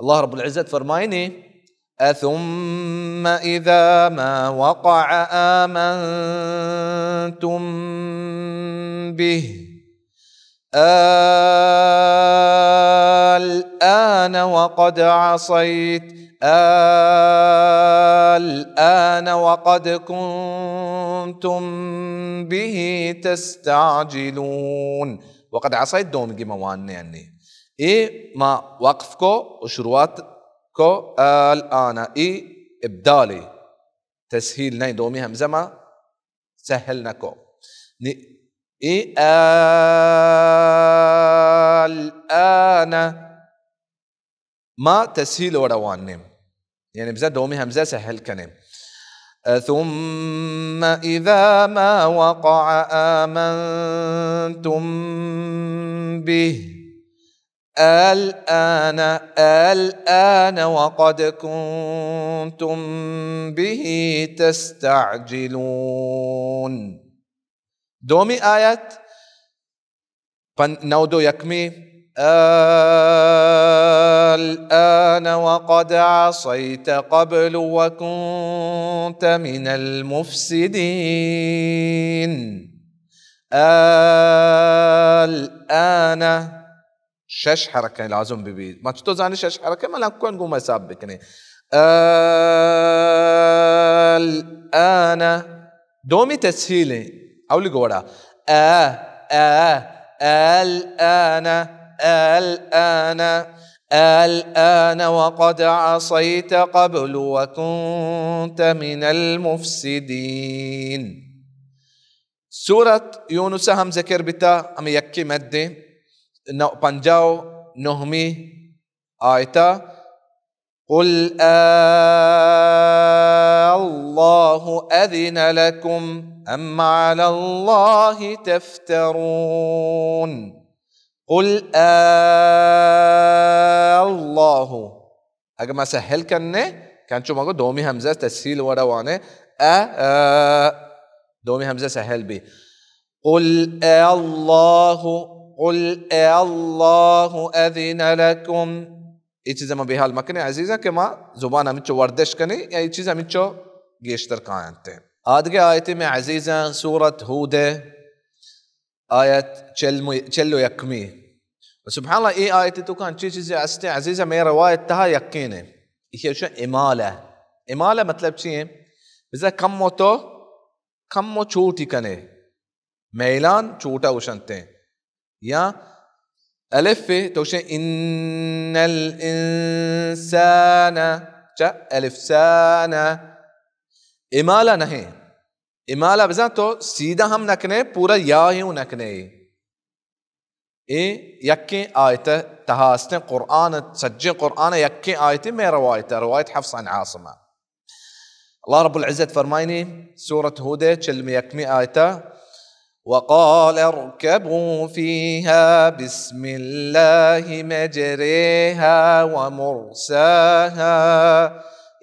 الله رب العزة فرمايني أثم إذا ما وقع آمنتم به الآن وقد عصيت الآن وقد كنتم به تستعجلون وقد عصيت دوم جي مواني يعني إيه ما وقفكو وشرواتكو الآن إيه إبدالي تسهيل ناي دومي همزة ما سهل نكو الآن ما تسهيل وروانم يعني بزاد دومي همزة سهل كنم ثم إذا ما وقع آمنتم به الآن وقد كنتم به تستعجلون دومي آيات نودو يكمي الآن وقد عصيت قبل وكنت من المفسدين الآن شش حركة لازم ببي ما تشتو زاني شش حركة ما لكون قوم حساب بكني الآن دومي تسهيلي أولي قولا الآن وقد عصيت قبل وكنت من المفسدين سورة يونس هم ذكر بتا أم يكي مدي پنجاو نهمی آیتا قل الله أذن لكم أم على الله تفترون قل الله اگر ما سهل کنه كان شو مگو دومی همزه تسهیل وروانه دومی همزه سهل بي قل الله أذن لكم ये चीज़ हम बेहाल मकने अजीज़ा के माँ ज़ुबान हमें चो वर्दिश कने या ये चीज़ हमें चो गेश्तर कायंते आदगे आयते में अजीज़ा सूरत हूद आयत चल्लो यकमी सुभान अल्लाह ये आयते तो कान चीज़ अस्ते अजीज़ा मेरा रवायत तहा यकीन है ये शो इमाला मतलब चीज़ है बिज़ा कम मो छोटी कने मैलान छोटा उशंते या ألف توشي إن الإنسان ألف سانا إمالة नहीं إمالة بزن तो सीधा हम नकने पूरा या ही नकने यक्के आयत तहास्ते कुरान सज्जे कुरान यक्के आयत में रवायत حفص عن عاصمة الله رب العزة فرمايني سورة هود چلم يكمي آيته وقال اركبوا فيها بسم الله مجريها ومرساها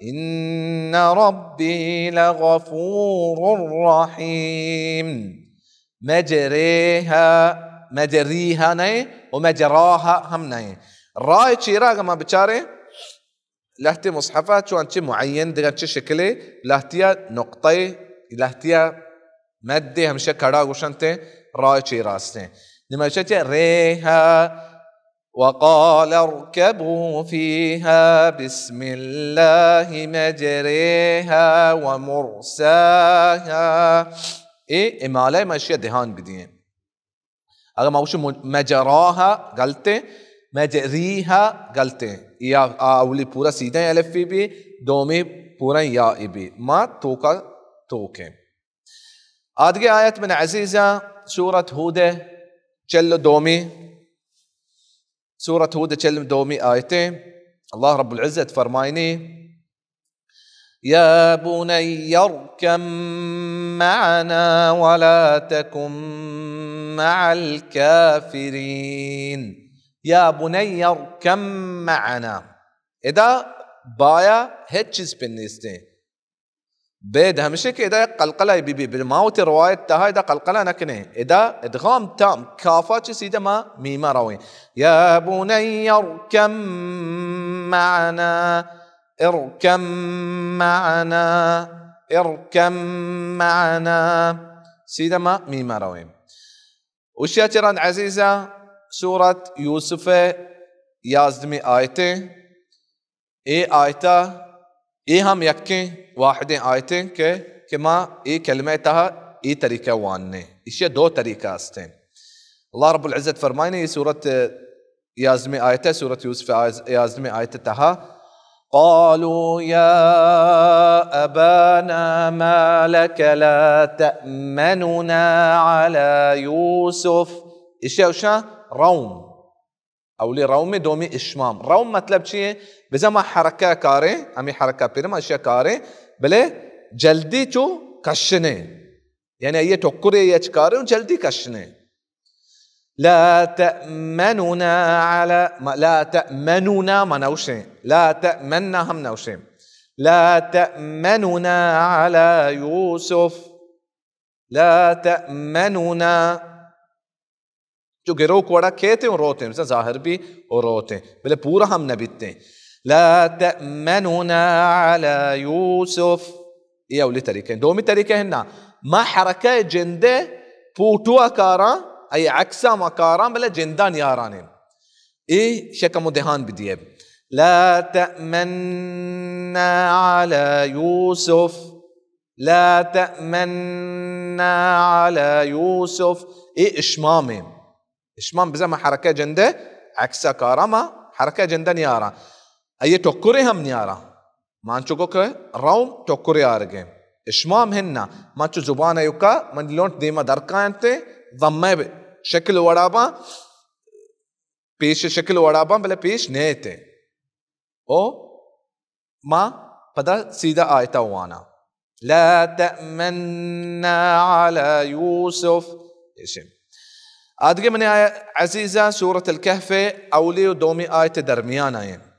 إن ربي لغفور رحيم مجريها नहीं ومجراها هم नहीं राय चीरा कमा बेचारे लहते मुसहफा चो अंचे मुअय्यन दिगा अंचे शक्ले लहतिया नुक्ते लहतिया مادي همشه كڑا گوشنته رای چی راسته نمایشه ريها وقال اركبوا فيها بسم الله مجريها ومرساها اماله ماشيه ध्यान بدين اگر ماوش مجراها गलते مجريها गलते या अवली पूरा सीधा अलिफ भी दोमी पूरा या भी ما توका توके आदगे आयत में अजीज़ा सूरत हूद चल दोमी सूरत हूद चल दोमी आयतें अल्लाह रब्बुल इज़्ज़त फरमाइनी या बुनय्य अर्कम मअना वला तकुम मअल काफिरीन या बुनय्य अर्कम मअना इदा बाया है चीज़ पिन्निस्ते بيد همشك إذا قلقلة بيبي بالماوت رواية تها إذا قلقلة نكنه إذا إدغام تام كافات سيدا ما ميما روي يا بني اركم معنا سيدا ما ميما روي وشاترا عزيزة سورة يوسف يازدمي آيته آيته هم يكي واحدين آيتين كما كلمتها طريقة وانه إيش دو طريقة استين الله رب العزة فرمايني سورة يازمي آيته سورة يوسف يازمي آيته تها قالوا يا أبانا ما لك لا تأمننا على يوسف. إيشا روم أو لي رومي دومي إشمام. روم مطلب چیه؟ بزما حركة كاري أمي حركة بيرما إشيا كاري بله جلدي چو كشنه، يعني ये टोकरे ये चकारे और जल्दी कशने. لا تأمننا على لا تأمننا ما نوشين، لا تأمننا هم نوشين. لا تأمننا على يوسف، لا تأمننا जो गिरोह कोड़ा कहते हैं और रोते हैं, ज़ाहिर भी और रोते हैं, बोले पूरा हम न बीतते हैं. لا تأمننا على يوسف. ये अवली तरीके हैं. दोमी तरीके हैं ना ما حركة جنده بوتوا كارا أي عكسا ما كارا بلا جندان يارانين. إيه شكا مدهان بديه. لا تأمننا على يوسف، لا تأمننا على يوسف. إيه إشمامي إشمام بزما حركة جنده عكسا كارا ما حركة جنده نيارا. أي توكوري هم نيارا ما انچو كه روم توكوري آرگه. إشمام هنا ما چو زبان يوكا من لونت ديما دركان ته ضمه شكل ورابا پیش شكل ورابا بله پیش نه ته او ما پدا سيدا آيتا وانا لا تأمننا على يوسف. إيشم آدگه من عزيزة سورة الكهف أولي ودومي آية درميانا.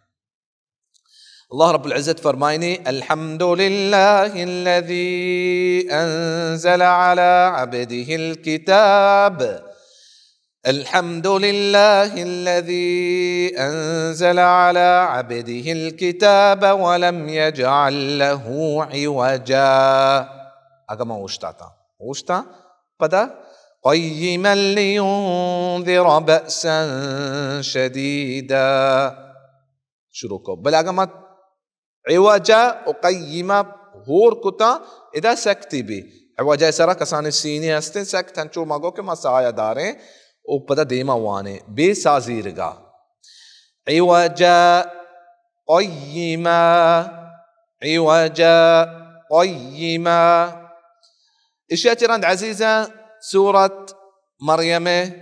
الله رب العزة فرمايني الحمد لله الذي أنزل على عبده الكتاب. الحمد لله الذي أنزل على عبده الكتاب ولم يجعل له عوجا. أقام وشتا بدا قيما لينذر بأسا شديدا. شروع بل أقام عوجا وقيما هور كتا إذا سكتي بي عوجا سرا كسان السيني هستن سكت هنچو ماغو के मसाया दारे وبدا ديما واني بي سازيرغا. عوجا قيما عوجا قيما. اشياء تراند عزيزة سورة مريم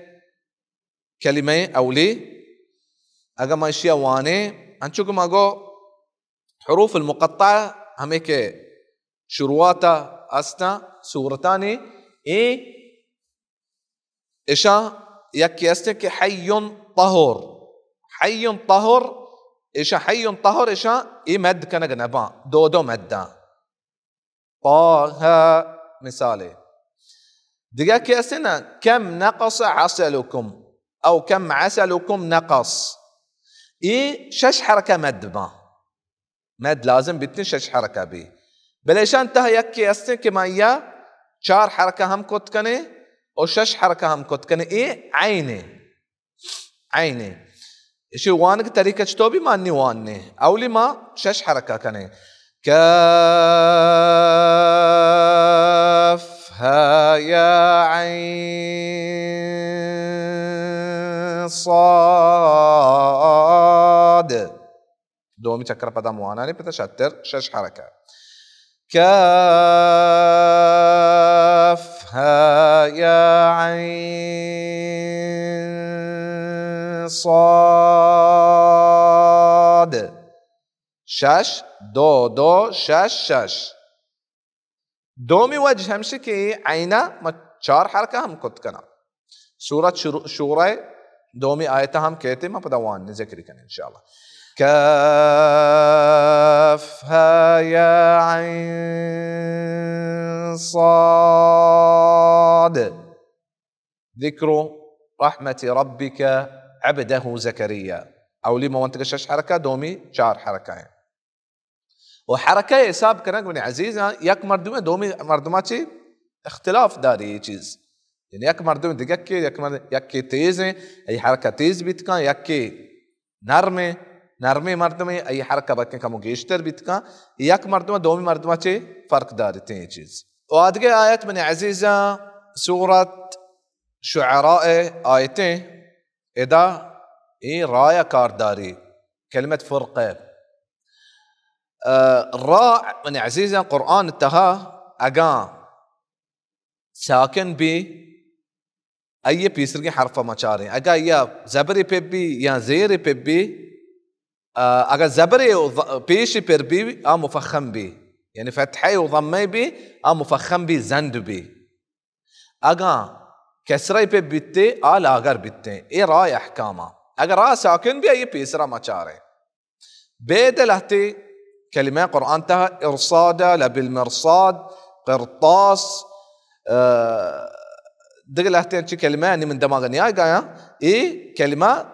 كلمة أولي أقام اشياء واني هنچو ماغو حروف المقطعة هميك شرواتا أستا سورتاني إيه إشا يكي أستك حي طهور. حي طهور إشا حي طهور إشا إيه مد كان جنبا دو مدا طه مثالي. دقاكي أستنا كم نقص عسلكم أو كم عسلكم نقص. إيه شش حركة مد ما مد لازم بيتني شش حركة بي بليشان انتهى يكي أستن كما إياه 4 حركة هم كت كنه और 6 حركة هم كت كنه. إيه عيني إيشي وانك طريقة شتوبي ما أني واني أولي ما 6 حركة كنه. كاف ها يا عين صاد. دومي چکر پدا موانا نہیں پتا شتر 6 حركة. كاف ها يا عين صاد. 6 دو 6 دومي وجه همشي كي عينا ما 4 حركة هم كت كنا. سورة شورى دومي آيتها هم كيتي ما پدا وان ذكر كنا إن شاء الله. كاف ها يا عين صاد. ذكر رحمة ربك عبده زكريا. أو لما وانتك 6 حركة دومي 4 حركة. وحركة حساب كنا بني عزيزة يك مردمة دومي مردماتي اختلاف داري چیز. يعني يك مردمة دقيقة يك تيز أي حركة تيز بيتكا يك نرمي مردمه أي حركة بكن كمو جيشتر بيتكا يك مردمه دومي مردمه چه فرق داري تين چیز. وادقى آيات من عزيزة سورة شعراء آيتين إذا إيه راية كارداري كلمة فرقة الراء من عزيزة قرآن التها أجا ساكن بي أي بيسرقي حرفه ما شاري أجا يا زبري بيبي يا زيري بيبي أجا زبري بيشي بيربي مفخم بي يعني فتحي وضمي بي مفخم بي زند بي أجا كسري بيبتي لاغر بيتي إيه راي أحكامه أجا را ساكن بي أي بيسرا ما شاري بيد لهتي كلمة قرآن تها إرصادا لبالمرصاد قرطاس دقل لهتين شي كلمة يعني من دماغ نياي قايا إيه كلمة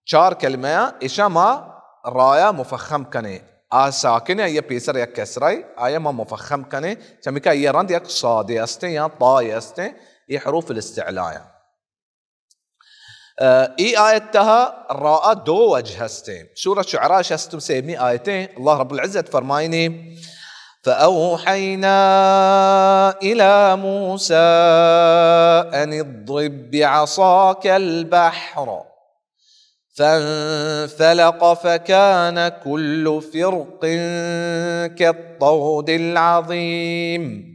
شار كلمة إيشا ما رايا مفخم كني ساكن يا بيسر يا كسري آية ما مفخم كني تميكا يرند يك صادي أستي يا طاي أستي إيه حروف الاستعلاء إيه آيتها الراء دو وجه هستين سورة شعراء شستم سيبني آيتين الله رب العزة فرمايني فأوحينا إلى موسى أن اضرب بعصاك البحر فانفلق فكان كل فرق كالطود العظيم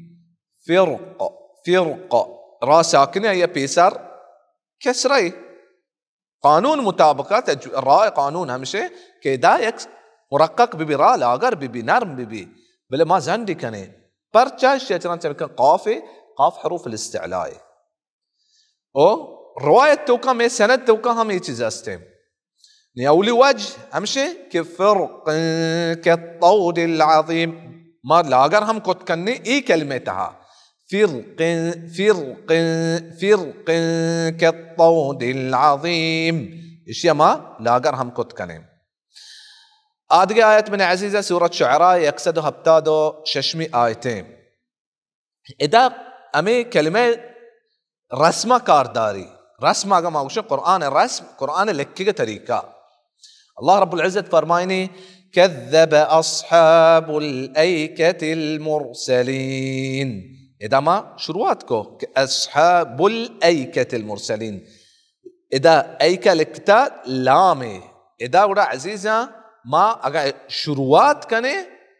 فرق را ساكنة هي بيسر كسري قانون مطابقات الراء قانون همشه كدا يك مرقق ببي را لاغر ببي نرم ببي بل ما زندي كني برجا شيطان تمكن قاف حروف الاستعلاء او رواية توقع مي سند توقع هم يتيز استيم نيولي وجه همشه كفرق كالطود العظيم ما لاغر هم كت كني اي كلمتها فرق كالطود العظيم اشياء ما لاغر هم كت كني آدقى آيات من عزيزة سورة شعراء يقصدها بتادو ششمي آيتين إذا أمي كلمة رسمة كارداري رسمة أقام أقول قرآن الرسم قرآن لكيك طريقة الله رب العزة فرمايني كذب أصحاب الأيكة المرسلين إذا ما شرواتكو أصحاب الأيكة المرسلين إذا أيكة لكتا لامي إذا ودا عزيزة ما اگر شروعات کنے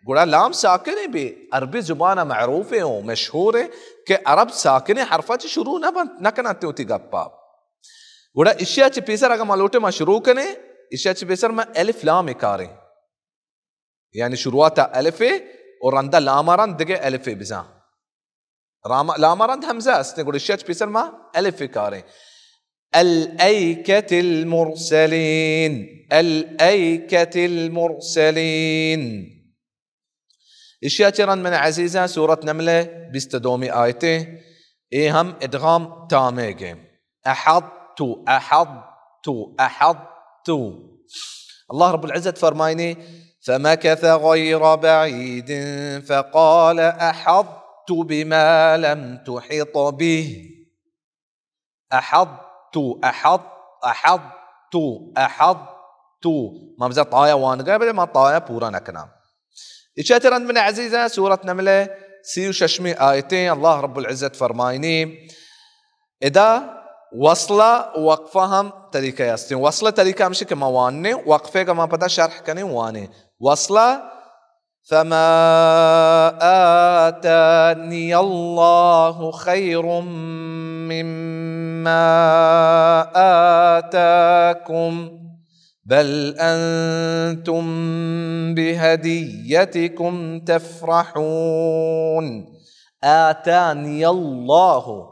گوڑا لام ساکنے بھی عربی زبانہ معروف ہے و مشہور ہے کہ عرب ساکنے حرفات شروع نہ کناتے ہوتی گپا گوڑا اشیاء چی پیسر اگر مالوٹے ما شروع کنے اشیاء چی پیسر ما الف لام کارے یعنی شروعات الف ہے اور رندہ لاماران دگے الف بزا لاماران حمزہ استے گوڑا اشیاء چی پیسر ما الف کارے الأيكة المرسلين إشياترا من عزيزة سورة نملة بيستدومي آيته إيه هم إدغام تاميجي أحضت الله رب العزة فرمايني فمكث غير بعيد فقال أحضت بما لم تحط به أحضت ما بزا طايا وانقا بل ما طايا پورا نكنا إشاترا من عزيزة سورة نملة سيو ششمي آيتين الله رب العزة فرمايني إذا وصلة وقفهم طريقة يستين وصلة طريقة مشي كما واني وقفة كما بدا شرح كني واني وصلة فما آتاني الله خير مما آتاكم بل أنتم بهديتكم تفرحون آتاني الله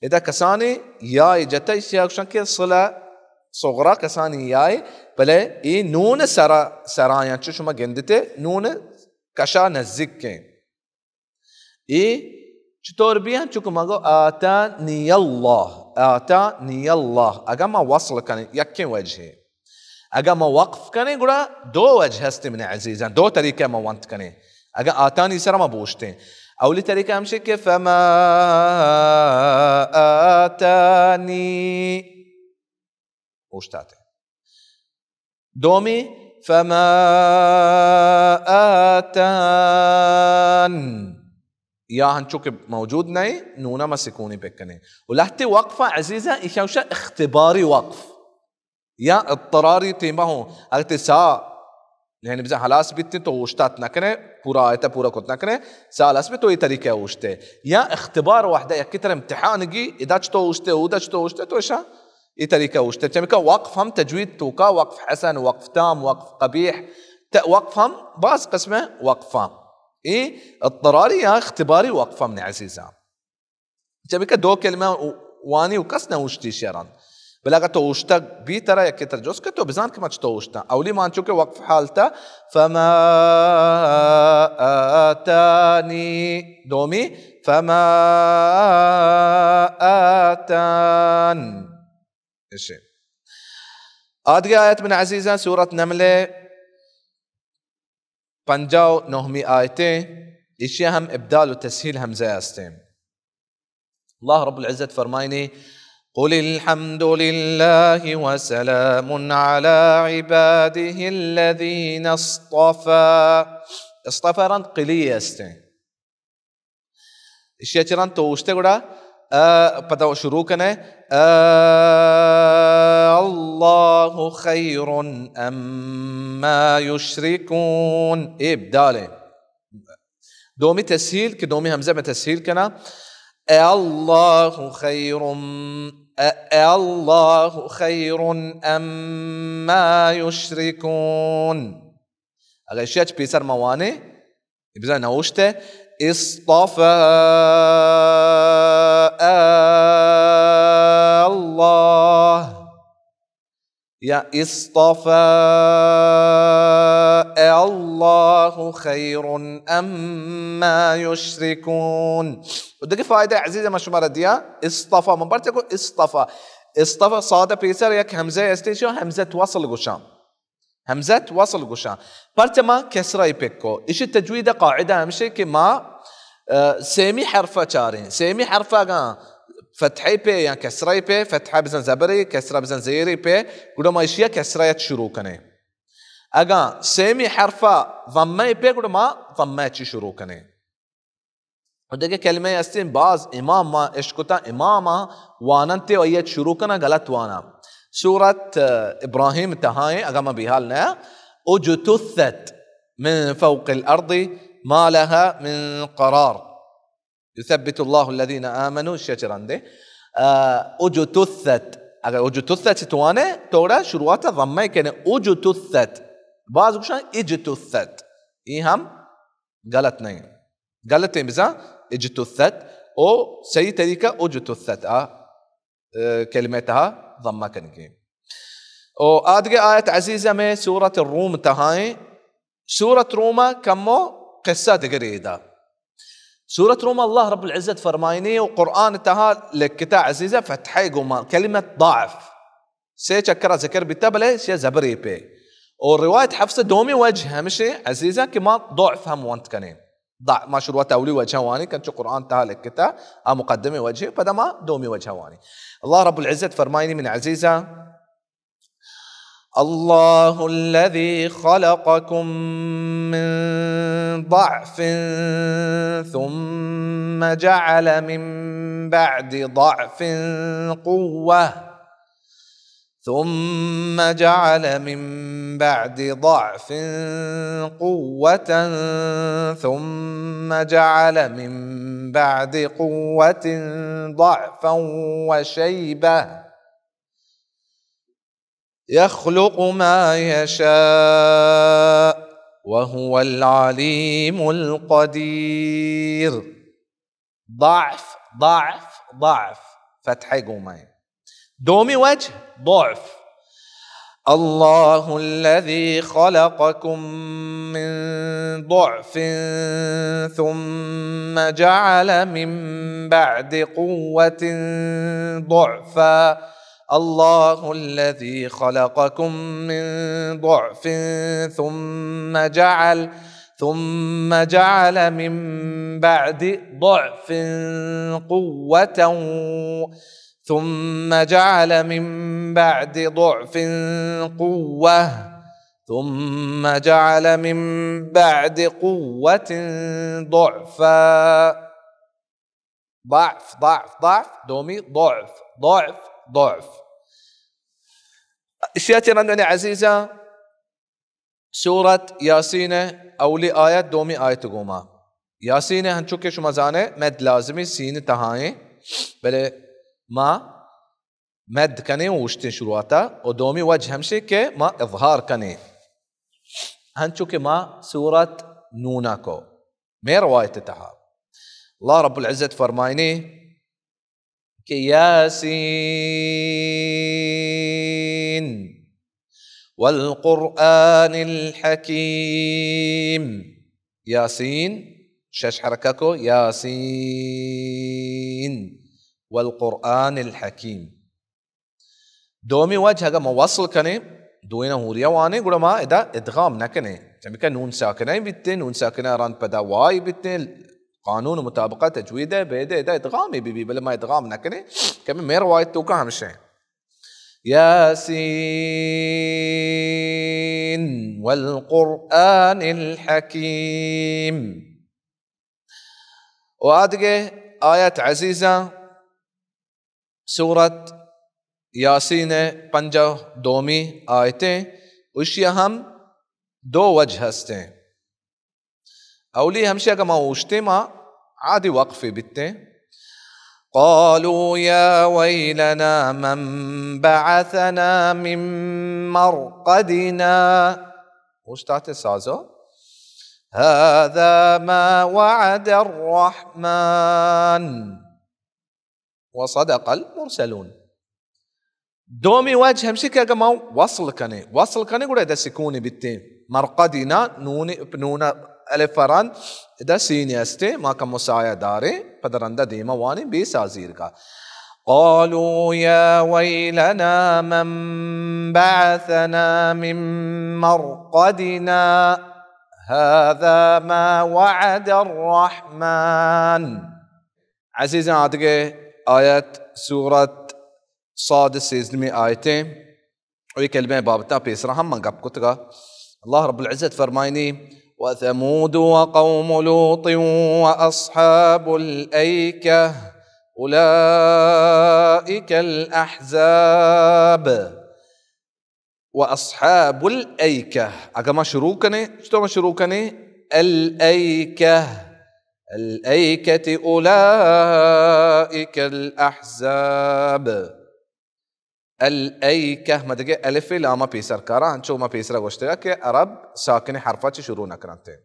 إذا كساني ياي جتاي سياقشان كي صلة صغرى كساني ياي بله إيه نون سرايان چو شما گندته نون كشا نزدیک إيه چطور بیان چونکه ما گو آتانی الله اگر ما وصل کنی یکی وجهه اگر ما وقف کنی گوڑا دو وجه هستی من عزیزان دو طریقه ما وانت کنی اگر آتانی سر ما بوشته اولی طریقه همشه که فما آتانی بوشتاته دومی فما آتان يا هنشوك موجود ناي نونا ما سكوني بكني ولحتي وقفة عزيزة إيشاوشا اختباري وقف يا اضطراري تيمه اغتساء يعني بزن حلاس بیتی تو اوشتات نکنه پورا آیتا پورا کت نکنه سالاس بی تو یہ طریقہ اوشته یا اختبار واحدة یا کتر امتحانگی اذا چطو اوشته و اذا چطو اوشته تو ایشا یہ طریقہ اوشته چمکا وقف هم تجوید توکا وقف حسن وقف تام وقف قبيح وقف هم باز قسمه وقفه ايه اضطراري يا اختباري وقفه من عزيزة چمکا دو کلمه واني وكسنا اوشتی شيران بلاغة توشتا بيترا يكتر جوز كتو بزان كما توشتا أولي ما نشوك وقف حالتا فما آتاني دومي فما آتان إيش آدي آيات من عزيزة سورة نملة بنجاو نهمي آيتين إيشي هم إبدال وتسهيل همزة أستين الله رب العزة فرمايني قل الحمد لله وسلام على عباده الذين اصطفى ران قلية استين الشيطان توشته قدا پتہ شروع کنے الله خير أما يشركون إبداله دومي تسهيل كدومي همزة ما تسهيل كنا الله خير الله خير أما يشركون اگر شيء بيسر مواني يبزا نوشته اصطفى الله يا اصطفى الله خير أما يشركون ودقي فائدة عزيزة ما شمارة ديا اصطفى من برد يقول اصطفى صادة بيسر يك همزة يستيشو همزة وصل قشام همزة وصل قشام برتما كسرة يبكو إيش التجويد قاعدة همشي كما سيمي حرفة چارين سيمي حرفة فتحي بي يعني كسرة بي فتحة بزن زبري كسرة بزن زيري بي قدو ما إشياء كسرة شروع كنه اگا سيمي حرفة ضمه بي قدو ما ضمه چي شروع كنه ودقى كلمة يستين باز امام ما اشكتا اماما واننتي ويت شروع كنا غلط وانا سورة ابراهيم تهاي اگا ما بيهالنا اجتثت من فوق الارض ما لها من قرار يثبت الله الذين آمنوا الشجران دي اجتثت اگر اجتثت توانه تورا شروعات ضمه كنه اجتثت بعض گوشن اجتثت این هم غلط نہیں غلط ہے بزا اجتثت او صحیح طریقہ اجتثت كلمتها ضمه كنگی او آدگے آیت عزیزہ میں سورة الروم تہائیں سورة روما كمو قصة دقريدة سورة روما الله رب العزة فرمايني وقرآن تها لكتا عزيزة فتحي قوما كلمة ضعف سيشكرا ذكر بالتبلة شيء زبري بي والرواية حفصة دومي وجه همشي عزيزة كما ضعف هم وانت كنين ضع ما شروع تولي وجه واني كانت قرآن تها لكتا مقدمة وجهي فدما دومي وجه واني الله رب العزة فرمايني من عزيزة الله الذي خلقكم من ضعف ثم جعل من بعد ضعف قوة ثم جعل من بعد ضعف قوة ثم جعل من بعد قوة ضعفا وشيبة يخلق ما يشاء وهو العليم القدير ضعف ضعف ضعف فتحي قومي دومي وجه ضعف الله الذي خلقكم من ضعف ثم جعل من بعد قوة ضعفا الله الذي خلقكم من ضعف ثم جعل من بعد ضعف قوة ثم جعل من بعد ضعف قوة ثم جعل من بعد قوة ضعفا ضعف ضعف ضعف دومي ضعف ضعف ضعف اشياء ترى عزيزة سورة ياسين أولي آيات دومي آية قوما ياسين هنشوك شو مزانه مد لازمي سين تهاي بل ما مد كني وشتين شروعاتا ودومي وجه همشي كي ما إظهار كني هنشوك ما سورة نوناكو مي رواية تها الله رب العزة فرمايني كي ياسين والقرآن الحكيم ياسين شش حركاكو ياسين والقرآن الحكيم دومي وجه هذا موصل كني دوينا هوريا واني قول ما إذا إدغام نكني تمك نون ساكنة بيتين نون ساكنة ران بدا واي بيتين قانون مطابقة تجويده بيده إذا إدغامي بيبي بل ما إدغام نكني كم مير واي توكا همشي ياسين والقرآن الحكيم وادقه آية عزيزة سورة ياسين پنجا دومی آيتين وشيا هم دو وجه هستين أولي همشي أقا ما وشتي ما عادي وقفي بتين قالوا يا ويلنا من بعثنا من مرقدنا وش تعطي سازو هذا ما وعد الرحمن وصدق المرسلون دومي وجه همشي كما وصل كني قول إذا سكوني بالتين مرقدنا نون ألف فران إذا سيني أستي ما كم مسايا داري فدرندا ديما واني بيسازير کا قالوا يا ويلنا من بعثنا من مرقدنا هذا ما وعد الرحمن عزيزي عادقه آيات سورة صاد سيزدمي آيتين ويكلمين بابتا بيسرا هم من قبل كتغا الله رب العزة فرمايني وثمود وقوم لوط وأصحاب الأيكة أولئك الأحزاب وأصحاب الأيكة أكما شروكني شتو ما شروكني الأيكة أولئك الأحزاب الأيكة ما تجي ألف لا ما بيسر كارا هنشوف ما بيسر واشترا كي عرب ساكن حرفات شروع نكرانتين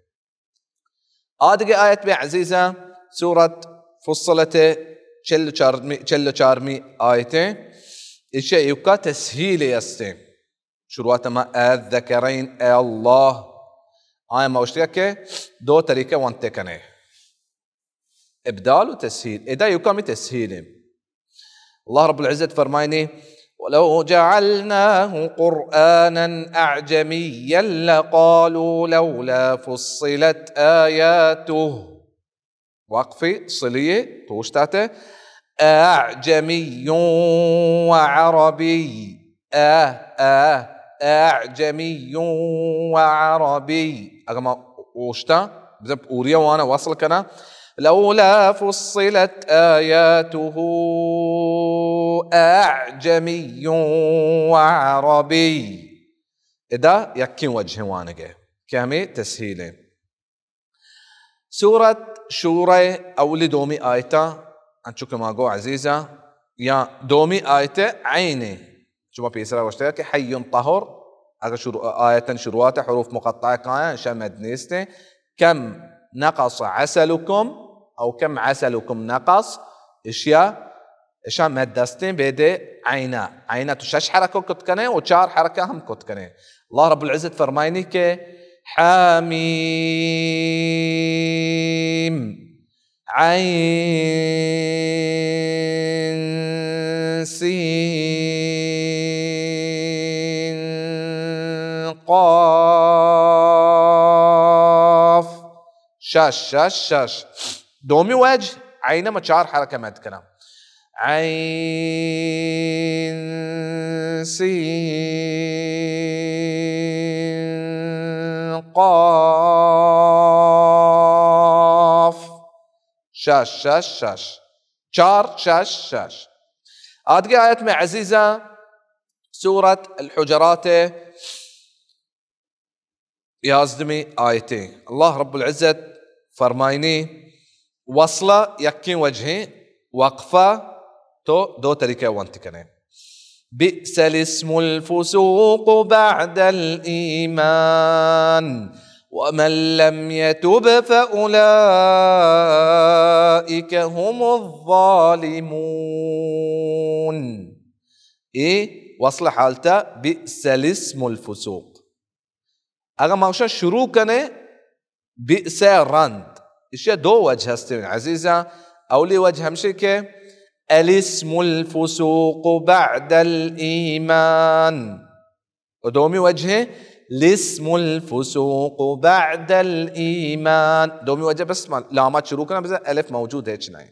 آدقي آية بعزيزة سورة فصلت چل چارمي آيتين إشي يوكا تسهيل يستين شروعات ما الذكرين الله آية ما واشترا كي دو طريقة وانتكني إبدال وتسهيل إذا يوكا تسهيل الله رب العزة فرمايني ولو جعلناه قرآنا أعجميا لقالوا لولا فصلت آياته وقفي صلية توشتاته أعجمي وعربي أعجمي وعربي أغمى وشتا بزب أوريا وانا وصل كنا لولا فصلت آياته أعجمي وعربي إذا يكين وجه وانقه كامي تسهيله سورة شورى أولي دومي آيتا أنشوك ماغو عزيزة يا دومي آيتا عيني شو ما بيسرا واشتاك حي طهر آية شروات حروف مقطعة كاية شمد نيستي كم نقص عسلكم أو كم عسلكم نقص إشياء إشياء مدستين بيدي عينا تشش حركة كتكني وشار حركة هم كتكني الله رب العزة فرمايني كي حميم عين سين قاف شاش دومي وجه عين ما شار حركة مد كلام عين سين قاف شاش شاش أدقى آيات مع عزيزة سورة الحجرات يازدمي آيتين الله رب العزة فرمايني وصلة يكين وجهي وقفة تو دو طريقة وانتكنين بئس الاسم الفسوق بعد الإيمان ومن لم يتب فأولئك هم الظالمون. وصل حالته بئس الاسم الفسوق. اگر ماوشا شروع کنه بئس رند اشیا دو وجه هستن عزیزا. اولی وجه همشه که الاسم الفسوق بعد الإيمان، ودومي وجهه الاسم الفسوق بعد الإيمان. دومي وجه بس لامات شروع کرنا بس الف موجود ہے چنائیں.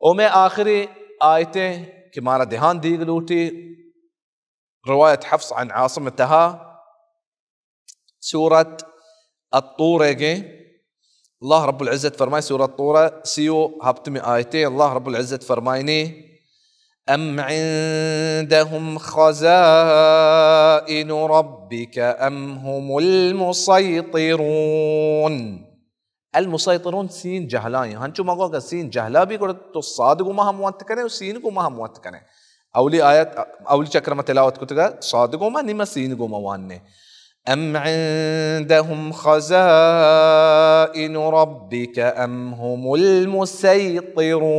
ومن آخری آیتیں کہ مارا دهان دی گلوٹی رواية حفص عن عاصم التها سورة الطور. الله رب العزة فرماي سورة الطور سيو هبتمي آيتين. الله رب العزة فرمايني أم عندهم خزائن ربك أم هم المسيطرون. المسيطرون سين جهلاين هنشو ما قولك سين جهلا بيقول تصادق وما هم وانتكنه وسين وما هم وانتكنه. أولي آيات أولي شكرا تلاوة كتجا صادق وما نما سين وما وانه. أم عندهم خزائن ربك أم هم المسيطرون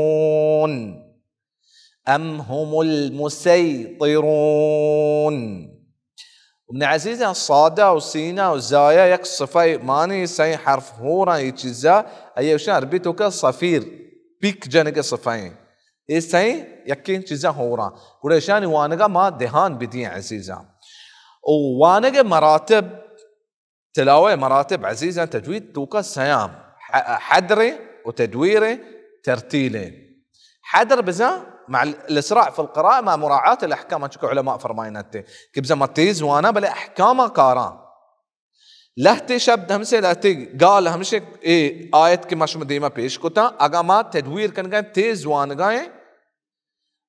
أم هم المسيطرون. ومن عزيزة الصادة والسينة والزايا يك صفاي ماني سي حرف هورا يتجزا أي وشان ربيتوك صفير بيك جانك صفاين إيه سي يكين تجزا هورا ورشان وانغا ما دهان بدين عزيزة. ووانغا مراتب تلاوة مراتب عزيزة تجويد توكا سيام حدري وتدويري ترتيلي. حدر بزا مع الإسراع في القراءة مع مراعاة الأحكام. أنشكو علماء فرمايناتي كبزا مرتيز وانا بلا أحكام كاران لهتي شبد همسي لهتي قال همسي إيه آيات كما شو مديمة بيش كتا أقاما تدوير كان تيز وانا قاين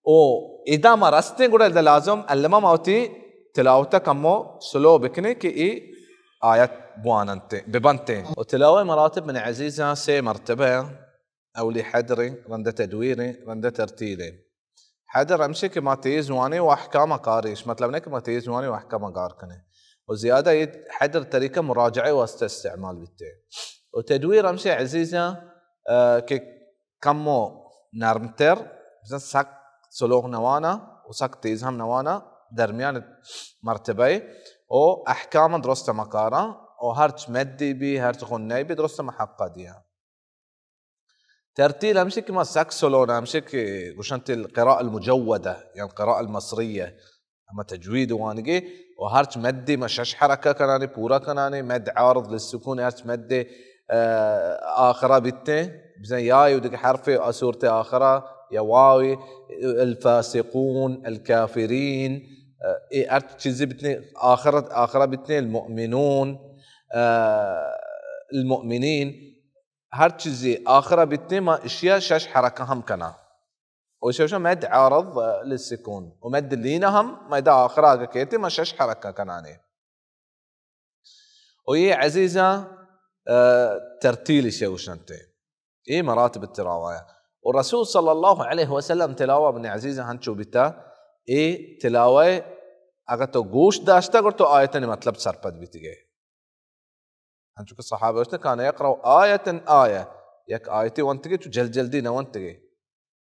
او إذا ما رستين قول إذا لازم ألما موتي تلاوتا كمو سلو بكني كي إيه آيات بواننتين ببنتين. وتلاوة مراتب من عزيزة سي مرتبة أولي حدري رندة تدويري رندة ترتيلي. حدر أمشي كما تيزواني وأحكام قاريش مثلا كما تيزواني وأحكام قاركني. وزيادة حدر طريقة مراجعة واستعمال بالتين. وتدوير أمشي عزيزة كمو نرمتر مثلا سك سلوه نوانا وسك تيزهم نوانا درميان مرتبة او أحكام درست مقارا وهرش مدي بي هرش غني بي درست محقديها. ترتيل أمشي كما ساكسولون أمشي وشانت القراءة المجودة يعني القراءة المصرية أما تجويد وانجي وهرش مدي مشاش حركة كناني بورا كناني مد عارض للسكون هرش مدي آخرة بيتين بزين ياي ودك حرفي أسورتي آخرة يا واوي الفاسقون الكافرين هرش چيزي بتني آخرة بتني المؤمنون المؤمنين هر چیزی آخره بتنی ما اشياء شش حركه هم كنا وشوشا مد عارض للسكون ومد اللينا هم مد آخره كيتي ما شش حركه كناني. وهي عزيزه ترتيل شوشنتي ايه مراتب التلاوه. والرسول صلى الله عليه وسلم تلاوه من عزيزه هنشو بتا ايه تلاوه اگر تو گوش داشته اگر تو آیتن مطلب سرپد بتیگه. هنشوف الصحابة كان يقرأ آية آية يك آيتي وانتقي جلدين وانتقي.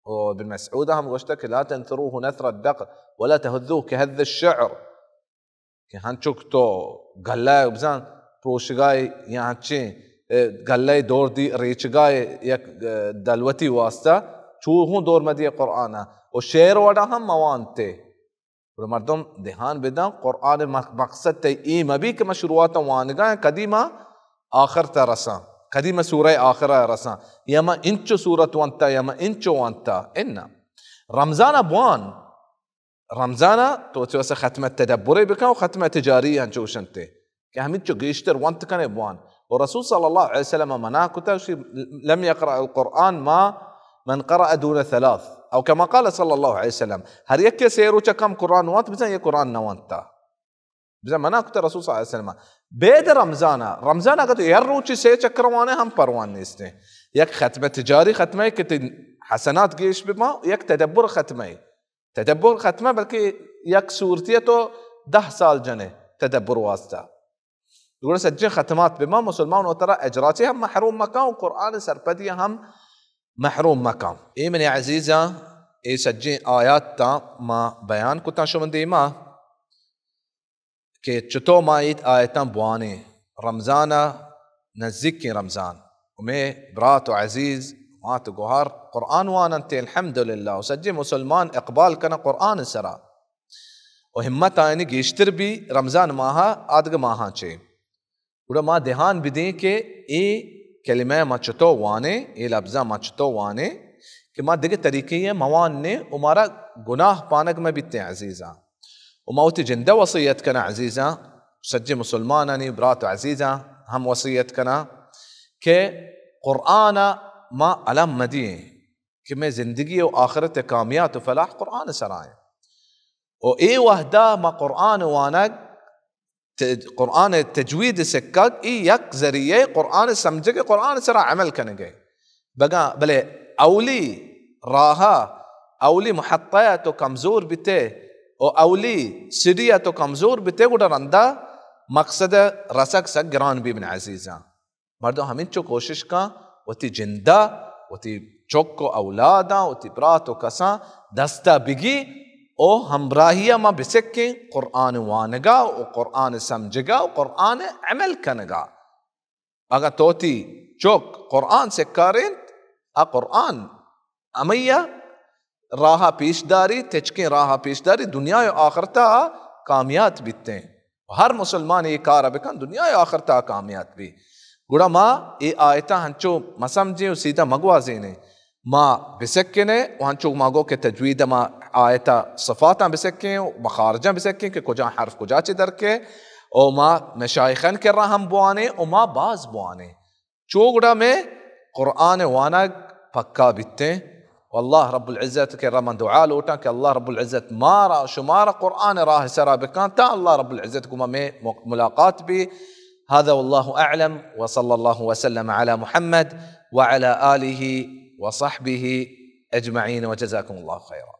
وابن مسعود هم قشتك لا تنثروه نثر الدقر ولا تهذوه كهذ الشعر. هنشوف تو قال لا بزان بروشجاي يعني شيء قال لا دور دي ريشجاي يك دلوتي واسطة شو هو دور مدي قرآن والشعر وده هم موانته. ومردم دهان بدن قرآن مقصد تي ما بيك مشروعات وانجا قديمة آخر ترسان قديمة سورة آخرة رسان يما إنشو سورة وانتا يما إنشو وانتا إننا رمضان بوان رمضان تو ختمة تدبري بكا وختمة تجارية هنشو شنتي كهمينشو قيشتر وانتا كان بوان. والرسول صلى الله عليه وسلم مناكتا لم يقرأ القرآن ما من قرأ دون ثلاث أو كما قال صلى الله عليه وسلم هر يكي سيرو كم قرآن وانت بزن يقرآن نوانتا بزن مناكتا الرسول صلى الله عليه وسلم بيد رمضان قد يروچی سے چکروانے ہم پروان نیستے یک ختمه تجاری ختمه که حسنات گیش بما یک تدبر ختمه بلکه یک صورتیه تو 10 سال جنه تدبر واسطه يقول سجين ختمات بما مسلمان وترى اجراتي هم محروم مكان وقرآن سرپدي هم محروم مكان اي من يا عزيزه اي سجين آيات تا ما بيان كنت شو من ديما كي چتو ما ايت آياتان بواني رمضانا نزكي رمضان ومي براتو عزيز ماتو قهر قرآن وانا انت الحمد لله وسجين مسلمان اقبال كان قرآن سرا وهمتا يعني يشتر بي رمضان ماها آدغ ماها چه ودا ما دهان بدیں کہ اے کلمہ ما چتو وانے اے لفظہ ما چتو وانے کہ ما دیگه طریقے موان نے ہمارا گناہ پانک میں بیتے عزیزہ وموت جندہ وصیت کنا عزیزہ سجی مسلمانانی برات عزیزہ ہم وصیت کنا کہ قرآن ما علم مدیے کہ میں زندگی و آخرت کامیات و فلاح قرآن سرائیں و اے وحدہ ما قرآن وانک قرآن تجوید سکک ای یک ذریعے قرآن سمجھے کہ قرآن سرا عمل کرنے گئے بگا بلے اولی راہا اولی محطیہ تو کمزور بیتے او اولی سریہ تو کمزور بیتے گوڑا رندہ مقصد رسک سک گران بھی من عزیزاں مردوں ہمیں چو کوشش کا وتی جندہ وتی چوکو اولادا وتی براتو کساں دستا بگی او ہمراہیہ ما بسکیں قرآن وانگا و قرآن سمجھگا و قرآن عمل کنگا اگر توتی چوک قرآن سکارین قرآن امیہ راہا پیش داری تچکیں راہا پیش داری دنیا و آخرتا کامیات بیتے ہیں ہر مسلمان یہ کارا بکن دنیا و آخرتا کامیات بھی گوڑا ما یہ آیتا ہنچو مسمجھیں و سیدھا مگوازینے ما بسکنے وہنچو ماگو کے تجوید ما آیتا صفاتاں بسکیں مخارجاں بسکیں کہ کجا حرف کجا چی در کے او ما مشایخن کر رہا ہم بوانے او ما باز بوانے چوگڑا میں قرآن وانا پکا بیتے واللہ رب العزت کے رمان دعا لوٹا کہ اللہ رب العزت مارا شمارا قرآن راہ سرا بکان تا اللہ رب العزت کو میں ملاقات بھی هذا والله أعلم وصلى الله وسلم على محمد وعلى آله وصحبه أجمعين وجزاكم الله خيرا.